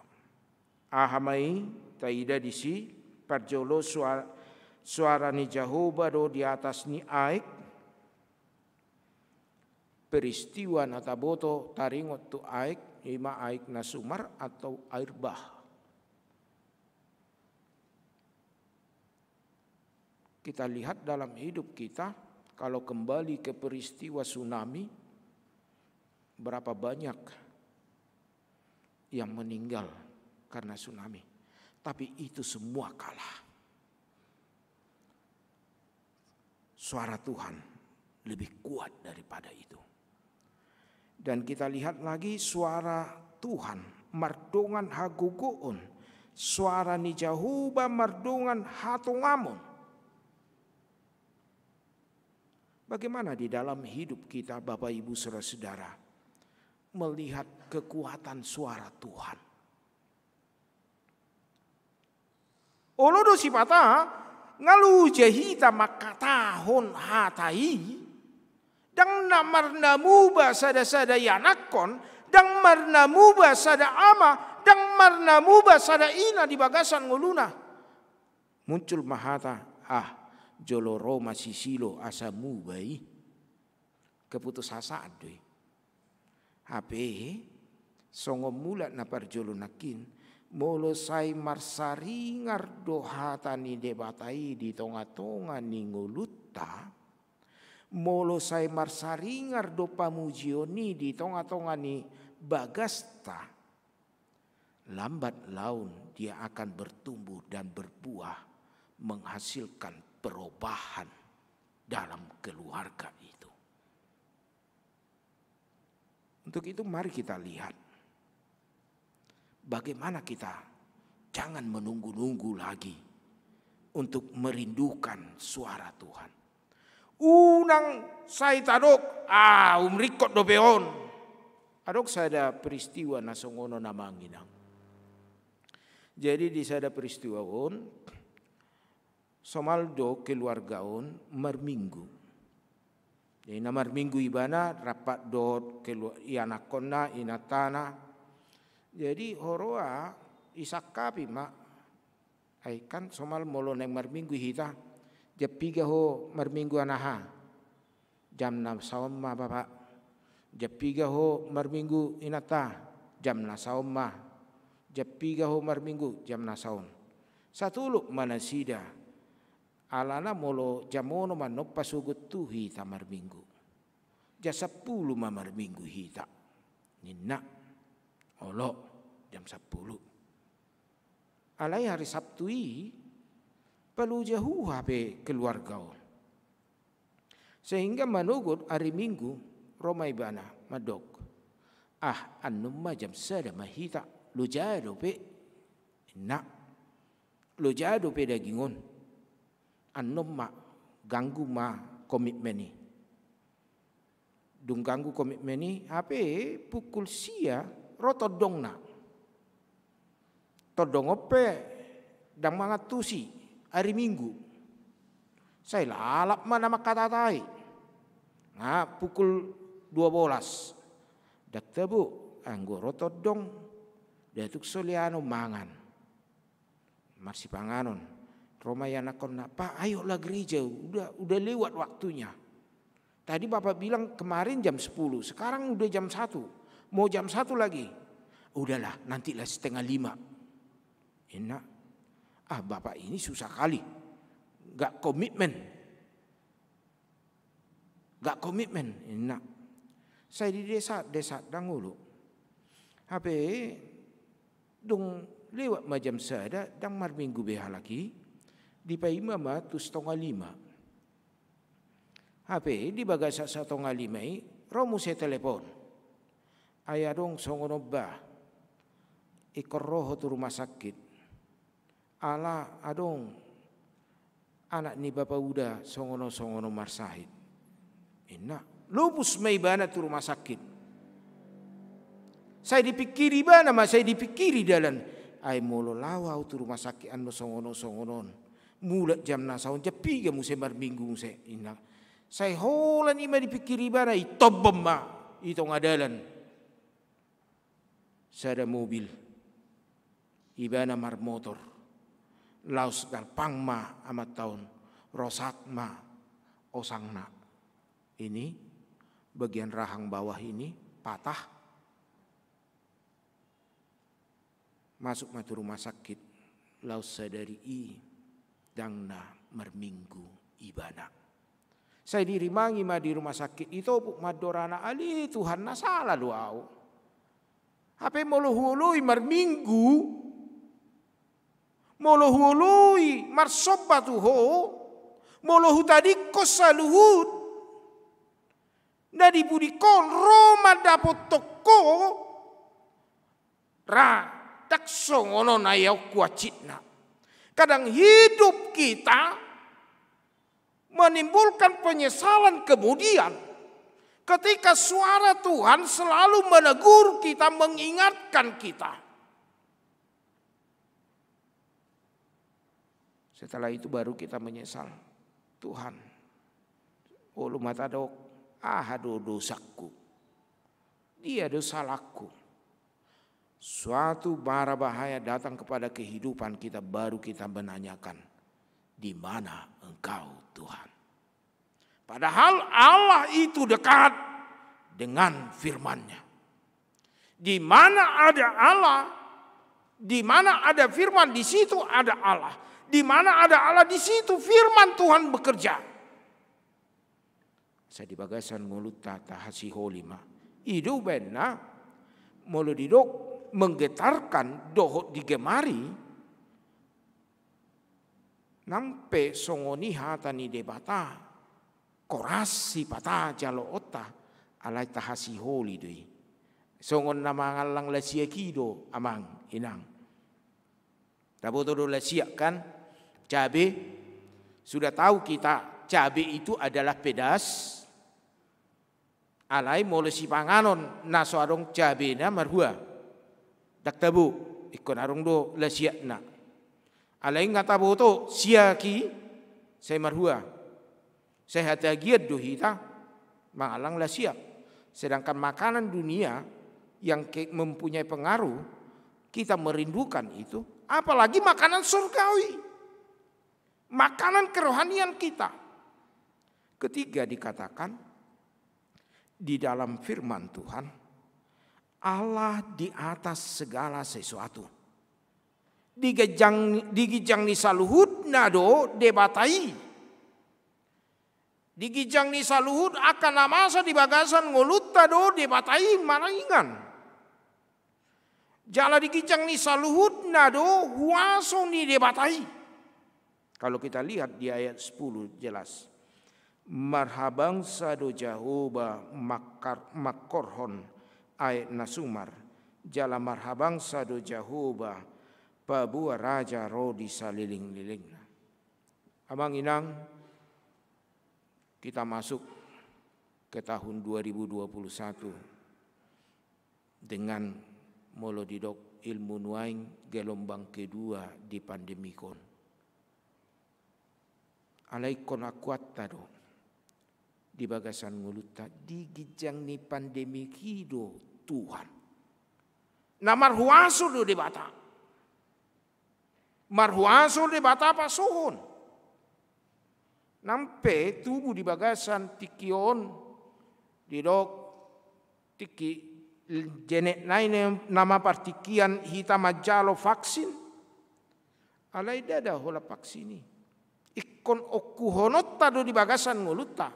Ahamai taida disi parjolo suara ni Jehovah do di atas ni aik peristiwa nataboto taringot tu aik ima aik nasumar atau air bah. Kita lihat dalam hidup kita, kalau kembali ke peristiwa tsunami, berapa banyak yang meninggal karena tsunami. Tapi itu semua kalah. Suara Tuhan lebih kuat daripada itu. Dan kita lihat lagi suara Tuhan, mardongan hagugoon, suara ni Jehovah mardongan hatungamon. Bagaimana di dalam hidup kita Bapak Ibu Saudara-saudara melihat kekuatan suara Tuhan? Olodo sipata ngalu jahita makatahon hatai dang namarnamuba sada-sada yanakon dang marnamuba sada ama dang marnamuba sada ina di bagasan nguluna. Muncul mahata jolo Roma sisilo asamu bai keputus asa adoi HP songo mulat na parjolo nakin molo sai marsari ngardo hatani debatai di tonga-tonga ni ngulutta molo sai marsari ngardo pamujioni di tonga-tonga ni bagasta lambat laun dia akan bertumbuh dan berbuah menghasilkan perubahan dalam keluarga itu. Untuk itu mari kita lihat bagaimana kita jangan menunggu-nunggu lagi untuk merindukan suara Tuhan. Unang saya tadok umrikot dobeon. Adok sada peristiwa nasongono namanginang. Jadi di sada peristiwa on somaldo keluargaon marminggu. Jadi na marminggu ibana rapat dot ianakonna inatana. Jadi horoa isakapi mak ai kan somal molo neng marminggu hita jepiga ho marminggu anaha jam 6 saumma bapak jepiga ho marminggu inata jam 6 saumma jepiga ho marminggu jam 6 saum satuluk manasida alana molo jamono manoppa sugut tu hita marminggu jasa 10 marminggu hita ninna olo jam 10 alai hari Sabtu perlu jauh HP keluarga. Sehingga manugut hari Minggu Roma ibana madok. Annum jam sada mahita lo jado pe nak lo jado pe dagingon. Annum ganggu komitmen ni. Dung ganggu komitmen ni HP pukul sia rotodong nak. Todong ope dang mga tusi hari Minggu. Saya lalap mana makatatai. Nah pukul 12. Dakta bu anggoro todong datuk soliano mangan. Marsi panganon. Roma yana kona pak ayolah gereja udah lewat waktunya. Tadi bapak bilang kemarin jam 10 sekarang udah jam 1 mau jam 1 lagi. Udahlah nantilah 4:30. Enak. Bapak ini susah kali. Gak komitmen. Enak. Saya di desa dangulu. HP dong lewat majam sada dang marminggu beha lagi. Di paima ma tu 4:30. HP di bagasa 1:30 romu saya telepon. Ayah dong songono bah. Ikor roho tu rumah sakit. Ala adong anak ni bapa uda songono marsahid. Enak. Lupus may bana tu rumah sakit. Saya dipikiri bana saya dipikiri dalan. Ay molo lawaw tu rumah sakit anu songonon. Mulat jam 6 saun jepiga muse marminggu muse. Enak. Saya holan ima dipikiri bana itobem ma itong adalan. Sada mobil. Ibana mar motor. Laus galpang ma amat tahun rosak ma osangna. Ini bagian rahang bawah ini patah. Masuk matu rumah sakit. Laus sadari dangna marminggu ibana. Saya dirimangi ma di rumah sakit itu puk madorana ali Tuhan na salah doau. HP moluhului marminggu. Molohului marsoba tuho molohu tadi kosaluhud nadi budikon Roma dapot toko ra takso ngono na yau kuacitna. Kadang hidup kita menimbulkan penyesalan kemudian ketika suara Tuhan selalu menegur kita, mengingatkan kita. Setelah itu baru kita menyesal. Tuhan, ulu mata dok, do dosaku. Dia dosalaku. Suatu bara bahaya datang kepada kehidupan kita baru kita menanyakan, di mana engkau Tuhan? Padahal Allah itu dekat dengan firman-Nya. Di mana ada Allah, di mana ada firman, di situ ada Allah. Di mana ada Allah di situ firman Tuhan bekerja. Saya di bagasan mulut tata hasi holima. Idu bena mulu didok menggetarkan dohot digemari. Nampe songoni hatani debata. Korasi pata jalo ota alai tahasi holi doi. Songon nama ngalang lasia kido amang inang. Taboto do lasia kan? Cabai, sudah tahu kita cabai itu adalah pedas. Alai mole si panganon naso arong cabai na marhua. Dak tabu ikon arong do lasia na. Alai ngata boto siaki Saya marhua. Saya hatagiat do hita mangalang lah siap. Sedangkan makanan dunia yang mempunyai pengaruh, kita merindukan itu. Apalagi makanan surgawi. Makanan kerohanian kita. Ketiga dikatakan di dalam firman Tuhan, Allah di atas segala sesuatu. Digijang ni saluhut nado debatai. Digijang ni saluhut akan namasa di bagasan ngulut tado debatai manaingan. Jala digijang ni saluhut nado huaso ni debatai. Kalau kita lihat di ayat 10 jelas. Marhabang sado Jahoba makorhon ayat nasumar. Jala marhabang sado Jahoba pabua raja rodi saliling-liling. Abang inang, kita masuk ke tahun 2021 dengan molodidok ilmu nuaing gelombang kedua di pandemi kon. Alaikon akuat tado di bagasan nguluta digijang ni pandemi kido Tuhan. Namar huaso do debata. Marhuaso debata pasuhon. Nampe tubuh di bagasan tikion didok tiki jenek lain nama partikian hitam majalo vaksin. Alai dada hola vaksini. Ikon okuhonot tado di bagasan nguluta.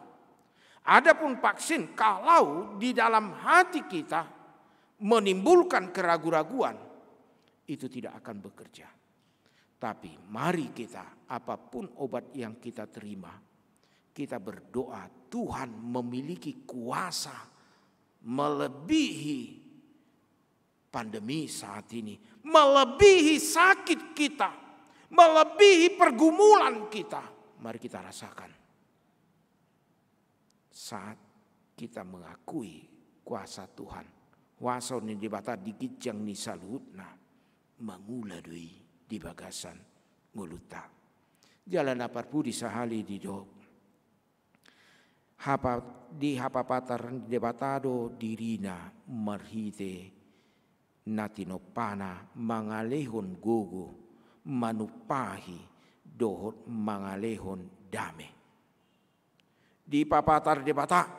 Adapun vaksin kalau di dalam hati kita menimbulkan keraguan-raguan, itu tidak akan bekerja. Tapi mari kita, apapun obat yang kita terima, kita berdoa Tuhan memiliki kuasa melebihi pandemi saat ini, melebihi sakit kita, melebihi pergumulan kita. Mari kita rasakan saat kita mengakui kuasa Tuhan. Kuasa ini dibata digijang ni salutna mangula doi di bagasan nguluta. Jalan aparpudi sahali di dok. Di hapapatar debatado dirina marhite natinopana mangalehon gogo manupahi dohot mangalehon dame. Di papatar debata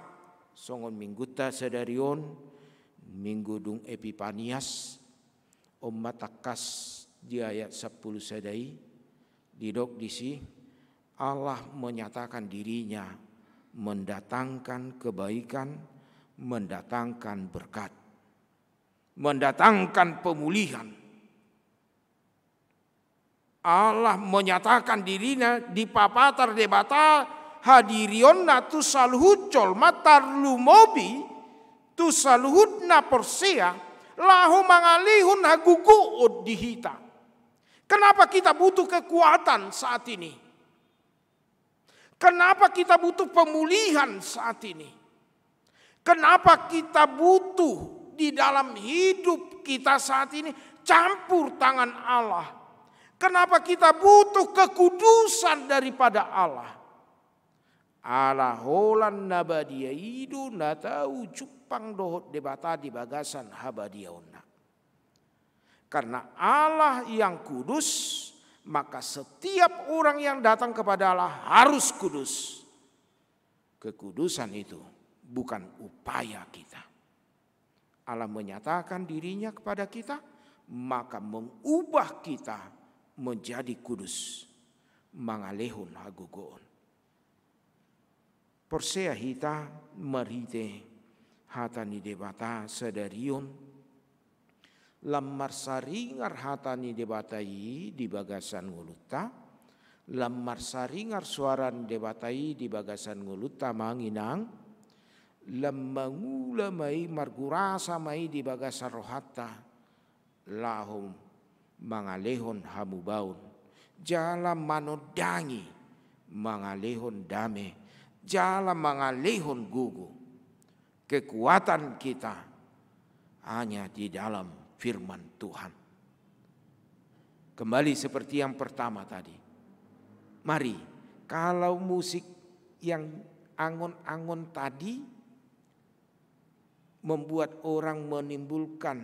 songon mingguta sedarion minggu dung Epipanias matakas di ayat 10 sadai didok disi Allah menyatakan dirinya mendatangkan kebaikan, mendatangkan berkat, mendatangkan pemulihan. Allah menyatakan dirinya di papatar debata hadirion na tu salhut colma tarlu mobi tu salhut na persea lahu mangalihun haguguud dihita. Kenapa kita butuh kekuatan saat ini? Kenapa kita butuh pemulihan saat ini? Kenapa kita butuh di dalam hidup kita saat ini campur tangan Allah? Kenapa kita butuh kekudusan daripada Allah? Allah holan nabadia idu natau cupang dohot debata di bagasan habadia onna. Karena Allah yang kudus, maka setiap orang yang datang kepada Allah harus kudus. Kekudusan itu bukan upaya kita. Allah menyatakan dirinya kepada kita, maka mengubah kita menjadi kudus. Mangalehun hagugoon. Persea hita marite hatani debata sedarion. Lamar saringar hatani debatai di bagasan nguluta. Lamar saringar suaran debatai di bagasan nguluta manginang. Lamangula mai margurasa mai di bagasan rohata. Lahum mangalehon hamubaun. Jala manodangi mangalehon dame. Jala mangalehon gugu. Kekuatan kita hanya di dalam firman Tuhan. Kembali seperti yang pertama tadi. Mari Kalau musik yang angon-angon tadi membuat orang menimbulkan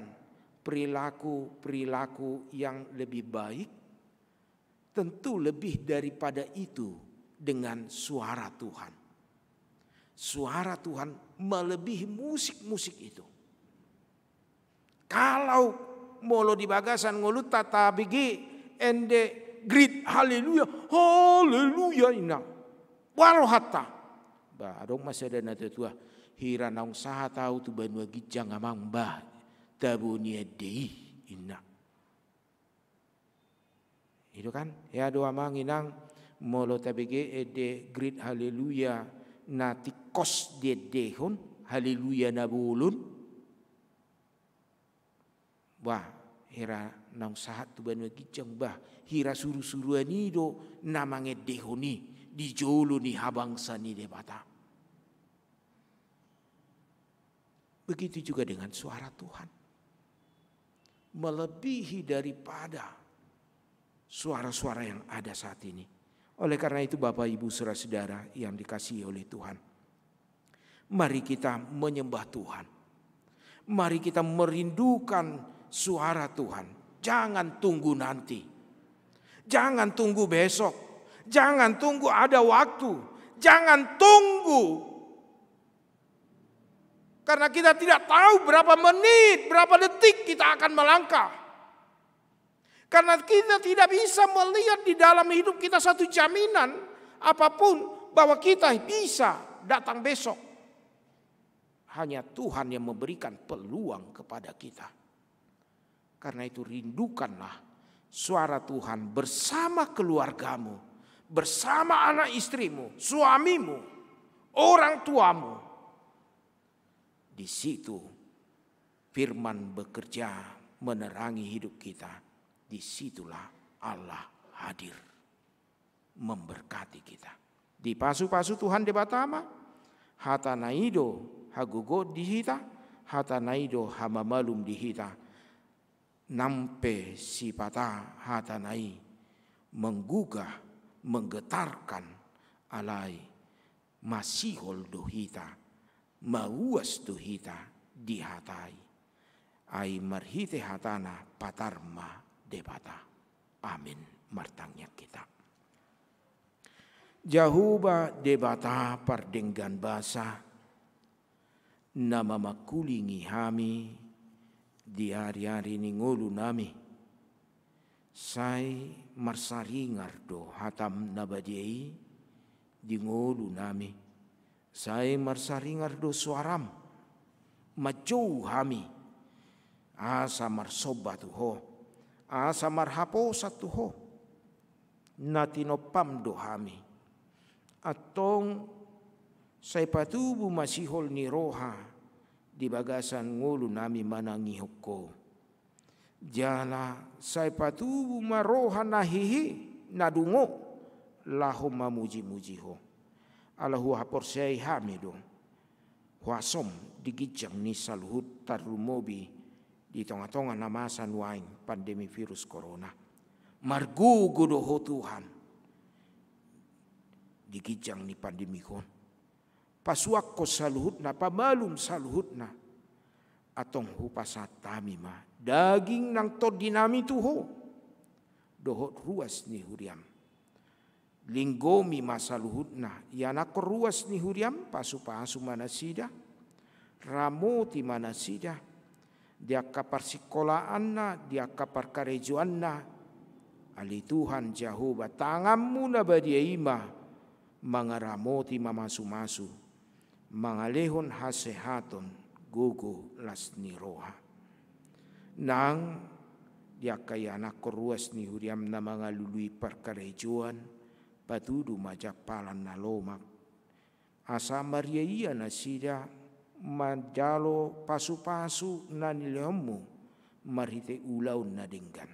perilaku yang lebih baik, tentu lebih daripada itu dengan suara Tuhan. Suara Tuhan melebihi musik-musik itu. Kalau molo di bagasan ngolut tata bigi ende great haleluya haleluya ina walau hatta ba adong masih ada nate tua hira naung saha tahu tu banua gijang amang bah tabunia dei ina itu kan ya doa manginang molo tabege ede great haleluya nati kos de dehon haleluya nabulun bah hira naung sahat tu banua gijang bah hira suru-suruan do namange dehoni di jolo ni habangsa ni debata. Begitu juga dengan suara Tuhan. Melebihi daripada suara-suara yang ada saat ini. Oleh karena itu Bapak Ibu saudara-saudara yang dikasihi oleh Tuhan. Mari kita menyembah Tuhan. Mari kita merindukan suara Tuhan. Jangan tunggu nanti. Jangan tunggu besok. Jangan tunggu ada waktu. Jangan tunggu. Karena kita tidak tahu berapa menit, berapa detik kita akan melangkah. Karena kita tidak bisa melihat di dalam hidup kita satu jaminan apapun bahwa kita bisa datang besok. Hanya Tuhan yang memberikan peluang kepada kita. Karena itu rindukanlah suara Tuhan bersama keluargamu, bersama anak istrimu, suamimu, orang tuamu. Di situ firman bekerja menerangi hidup kita. Disitulah Allah hadir memberkati kita. Di pasu-pasu Tuhan de batama, hatanaido hagugo dihita, hatanaido hamamalum dihita. Nampe sipata hatanai menggugah, menggetarkan alai masihol dohita, mauas dohita dihatai. Ai marhite hatana patarma debata. Amin. Martangnya kita. Jahuba debata pardenggan basa nama makulingi hami di hari-hari ini ngulu nami. Sai marsaringar do hatam nabadiai di ngulu nami. Sai marsaringar do suaram majou hami. Asa marsoba tuho. Asa marhapo satuho. Natinopam do hami. Atong sai patubu masihol ni roha. Di bagasan ngulu nami manangi hoko. Jala sai patubu maroha nahihi nadungo lahum mamuji-muji ho. Alahu hapor sei hamido. Huasom digijang ni saluhut tarumobi di tengah-tengah namasan wain pandemi virus corona. Margugo doho Tuhan. Digijang ni pandemi kon. Pasuak ko saluhutna, pamalum saluhutna. Atong hupasat tamima. Daging nang to dinami tuho. Dohot ruas ni huriam. Linggomi masaluhutna. Yana ko ruas ni huriam. Pasu-pasu manasida. Ramoti manasida. Dia kapar sikolaanna. Dia kapar karejuanna. Ali Tuhan Jehovah. Tanganmu na badiaima. Mangaramoti mamasu-masu. Mangalehon hasehaton gugu las ni roha. Nang dia kaya anak koruas ni huriam na mga lului perkarejuan patudu majapalan na lomak. Asa Maria na sida madalo pasu-pasu na nilemu marite ulaw na dinggan.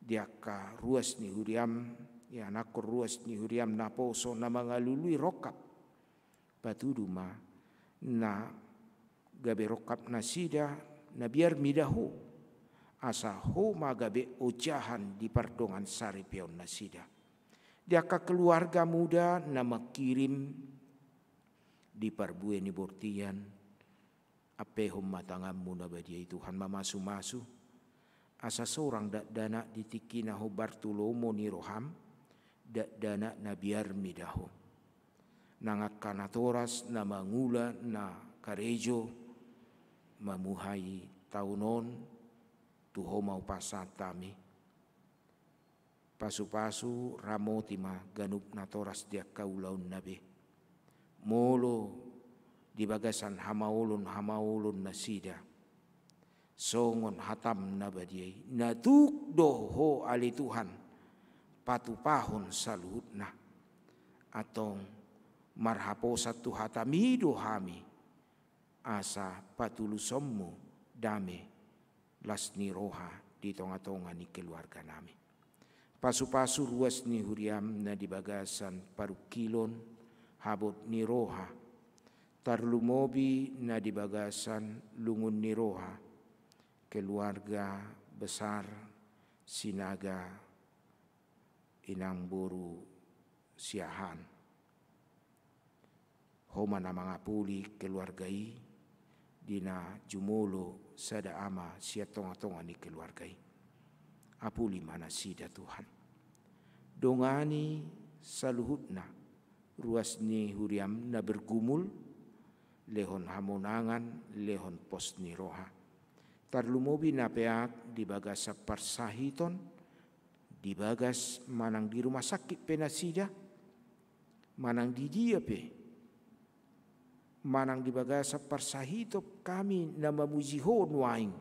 Dia ka ruas ni huriam ya anak koruas ni huriam na poso na mga lului rokap. Patuduma na gabe rokap nasida na biar midahu asa ho magabe ojahan di pardongan saripion nasida Diaka keluarga muda nama kirim di parbueni bortian apehom matangammu na badiai Tuhan mamasu-masu asa seorang dak dana ditikina ho Bartolomo ni roham dak dana na biar midaho nangakana toras na mangula na karejo mamuhai taunon tuho mau pasatami pasu-pasu ramotima ganup na toras dia kaulaun nabe molo di bagasan hamaulun na sida songon hatam na badiai natuk doho ali Tuhan patupahon saluhutna atong marhapo satu hatamido hami asa patulusommu dame lasni roha di tonga-tonga ni keluarga nami pasu-pasu ruas ni huriam na di bagasan parukilon habot ni roha tarlumobi na di bagasan lungun ni roha keluarga besar sinaga inang boru siahan homa na mga puli keluargai dina jumolo sada ama sia tonga-tonga ni keluargai apuli mana sida Tuhan dongani saluhutna ruas ni huriam na bergumul lehon hamonangan lehon pos ni roha tarlumobi na peak di bagas parsahiton di bagas manang di rumah sakit penasida manang di dia pe manang di bagas parsahitop kami na mamujihon waing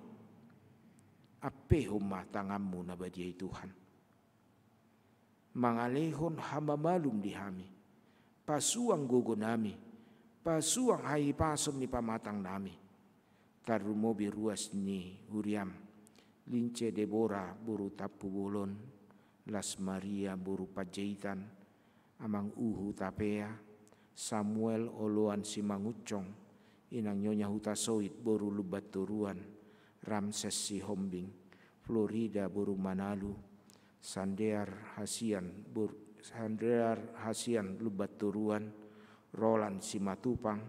apehom matangammu na badiai Tuhan mangalehon hamamalum di hami pasuang gogo nami pasuang hai pasom ni pamatang nami tarumobi ruas ni huriam lince Debora buru tapu bolon Las Maria buru pajaitan amang uhu tapea Samuel oloan simangucong inang nyonya huta soit buru lubat turuan Ramses si hombing Florida buru Manalu Sandear Hasian lubat turuan Roland Simatupang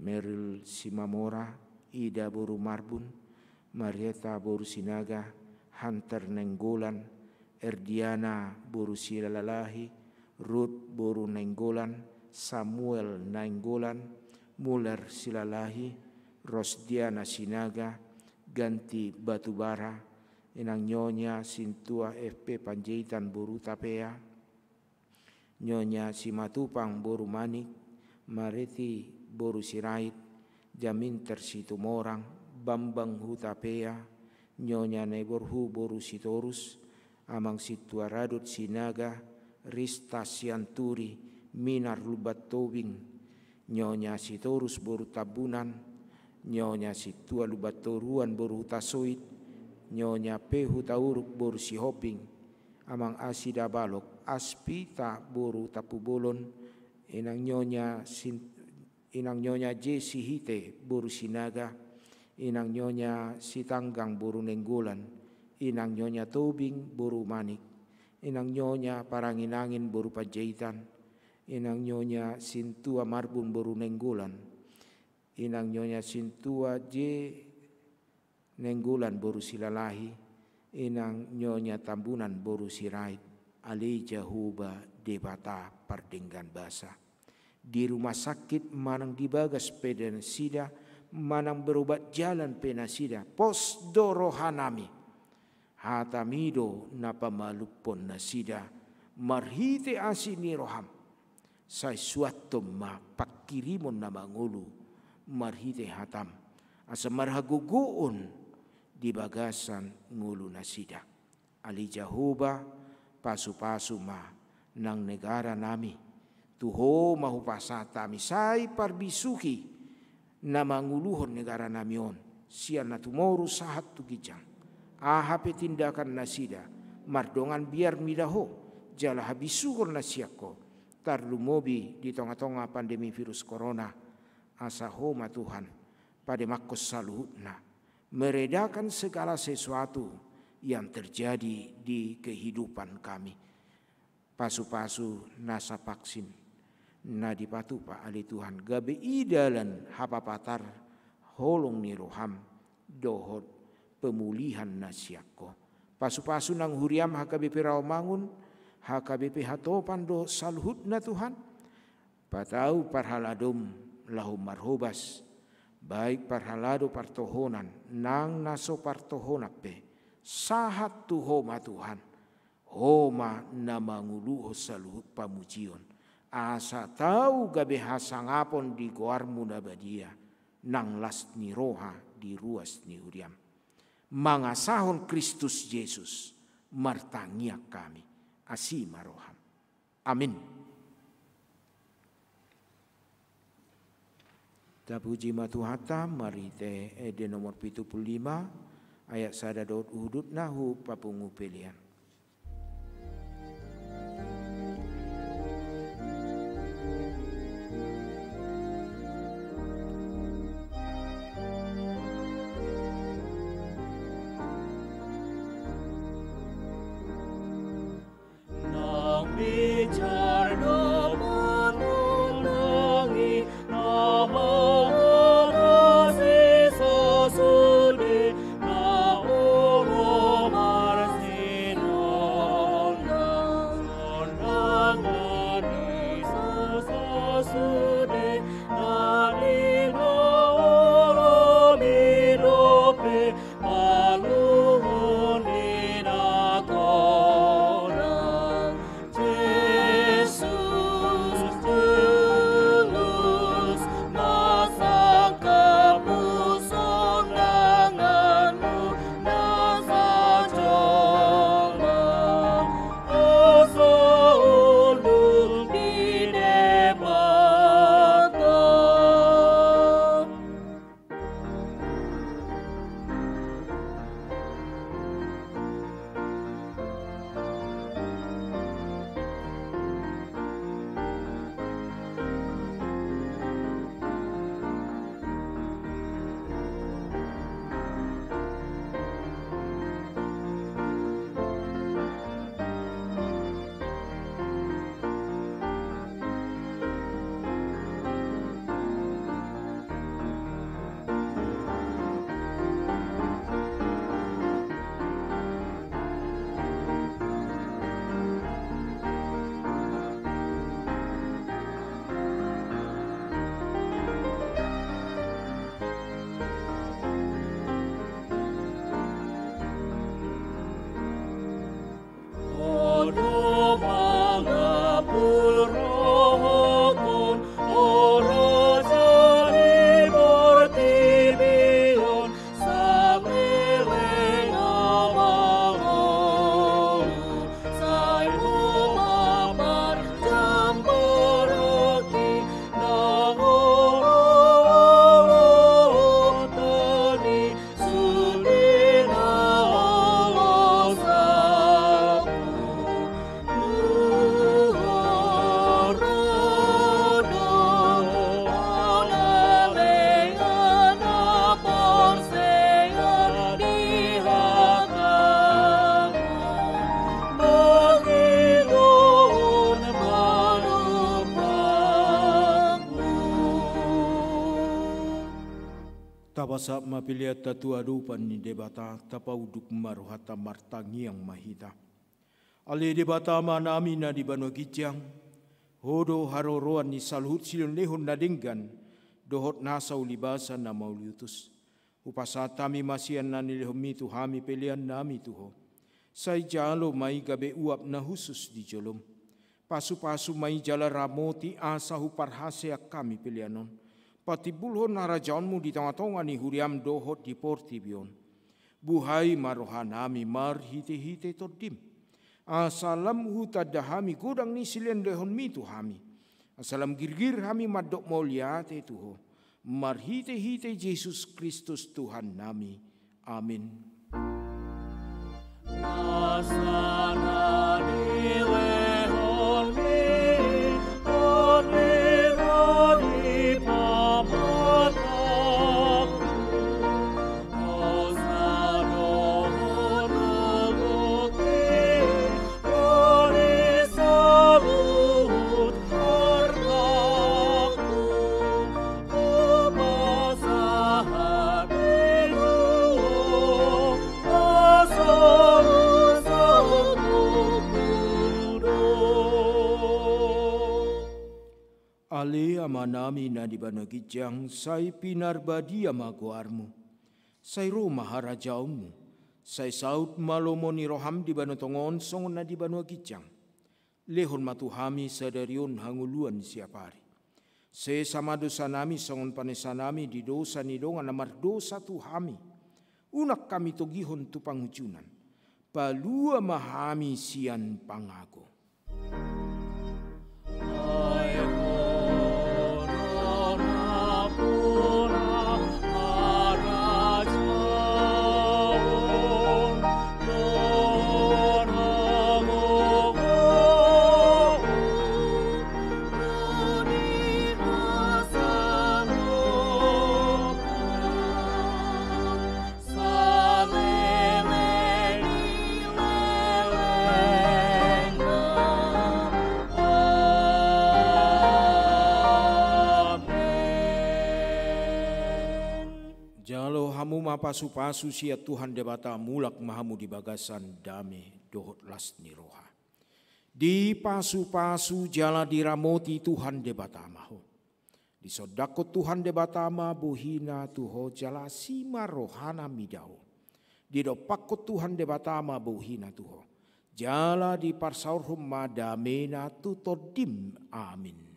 Meril Simamora Ida buru Marbun Marieta buru Sinaga Hunter Nenggolan Erdiana buru Silalalahi Ruth buru Nenggolan Samuel Nenggolan Muller Silalahi Rosdiana Sinaga Ganti Batubara inang nyonya Sintua FP Panjaitan buru Tapea nyonya Simatupang buru Manik Mareti boru Sirait Jaminter Situmorang Bambang Hutapea nyonya Neborhu boru Sitorus amang Situa Radut Sinaga Rista Sianturi Minar Lubat Tobing nyonya Sitorus boru Tabunan nyonya Situa Lubat Toruan boru Tasoit nyonya Pehu Tauruk boru Sihoping amang Asida Balok Aspita boru Tapubolon inang nyonya Jesi Hite boru Sinaga inang nyonya Sitanggang boru Nenggolan inang nyonya Tobing boru Manik inang nyonya Paranginangin boru Pajaitan inang nyonya Sintua Marbun boru Nenggolan inang nyonya Sintua J Nenggolan boru Silalahi inang nyonya Tambunan boru Sirait Aleja Huba Debata Pardenggan Basa di rumah sakit manang dibagas penasida manang berobat jalan penasida pos dorohanami hatamido napamalupon nasida marhite asini roham sai suatom ma pakirimon na mangulu marhite hatam asa marhaguguon di bagasan ngulu nasida ali Jahoba pasu-pasu ma nang negara nami tuho mahupasata misai parbisuki na manguluhon negara namion sian na tumoru sahat tugijang ahape tindakan nasida mardongan biar midaho jala habisuhon nasiako tarlumobi di tonga-tonga pandemi virus corona asa homa Tuhan pada makos saluhutna meredakan segala sesuatu yang terjadi di kehidupan kami pasu-pasu nasa vaksin na dipatu pa ali Tuhan gabe idalan hapapatar holong ni roham dohot pemulihan nasiako pasu-pasu nang huriam HKBP Rawamangun HKBP hatopan do saluhut na Tuhan patau parhaladom lahum marhobas baik parhalado partohonan nang naso partohonak pe sahat tu homa Tuhan homa na manguluho saluhut pamujion asa tau gabe hasangapon di goarmu na badia nang las ni roha di ruas ni huriam mangasahon Kristus Yesus martangia kami asima roham amin. Tapuji matuhata mari te ede nomor 75 ayat sada dot udut nahu papungu pilihan. Tapasa mapiliat tatu adupan ni debata tapauduk maruhata martangiang mahita. Ale debata manami na di Banua Gijang, hodo haroroan ni saluhut silon lehon nadinggan, dohot nasau libasa na mauliutus. Upasatami masian na nilehom itu hami pelian nami tuho. Say jalo mai gabe uap na husus di jolom. Pasu-pasu mai jala ramoti asahu parhaseak kami pelianon. Patibulhon narajaonmu di tengah-tengah ni huriam dohot di portibion. Buhai marohanami mar hite-hite todim. Asalam hutadahami gudang ni silian dehon mitu hami. Asalam girgir hami madok moliate tuho. Mar hite-hite Yesus Kristus Tuhan nami. Amin. Asana dilehon mi, on mironi pamatak. Osano honogoki, roni sa Ale amanami na di banagijang say pinarbadi amaguarmu. Say ro maharajaumu. Say saut malomo ni roham di banotongon songon na di banagijang. Lehon matuhami sadarion hanguluan siapari. Se sama dosa nami songon panesanami di dosa ni dongan amar dosa tuhami. Unak kami togihon tu pangujunan. Palua mahami sian pangago. Pasu-pasu sia Tuhan debata mulak mahamu di bagasan dame dohot las ni roha. Di pasu-pasu jala diramoti Tuhan debata maho. Di sodako Tuhan debata ma bohina tuho jala sima rohana midaho. Di dopako Tuhan debata ma bohina tuho. Jala di parsaurhum madamena tutodim. Amin.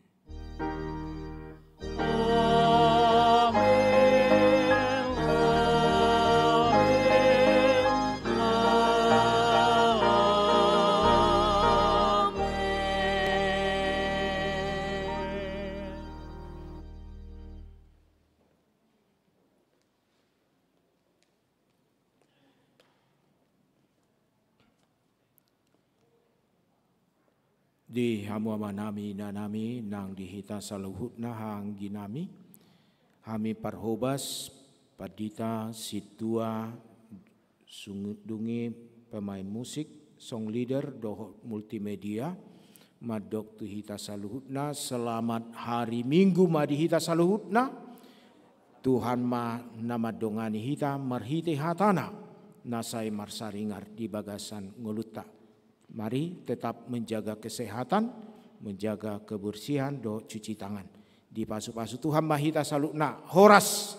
Di hamuama nami na nami nang dihita saluhut na hang ginami. Hami parhobas padita situa sungdungi pemain musik, song leader dohot multimedia. Madok tu hita saluhutna selamat hari Minggu madihita saluhutna. Tuhan ma nama dongani hita marhite hatana nasai marsaringar di bagasan nguluta. Mari tetap menjaga kesehatan, menjaga kebersihan, do cuci tangan. Di pasu-pasu Tuhan mahita salukna horas.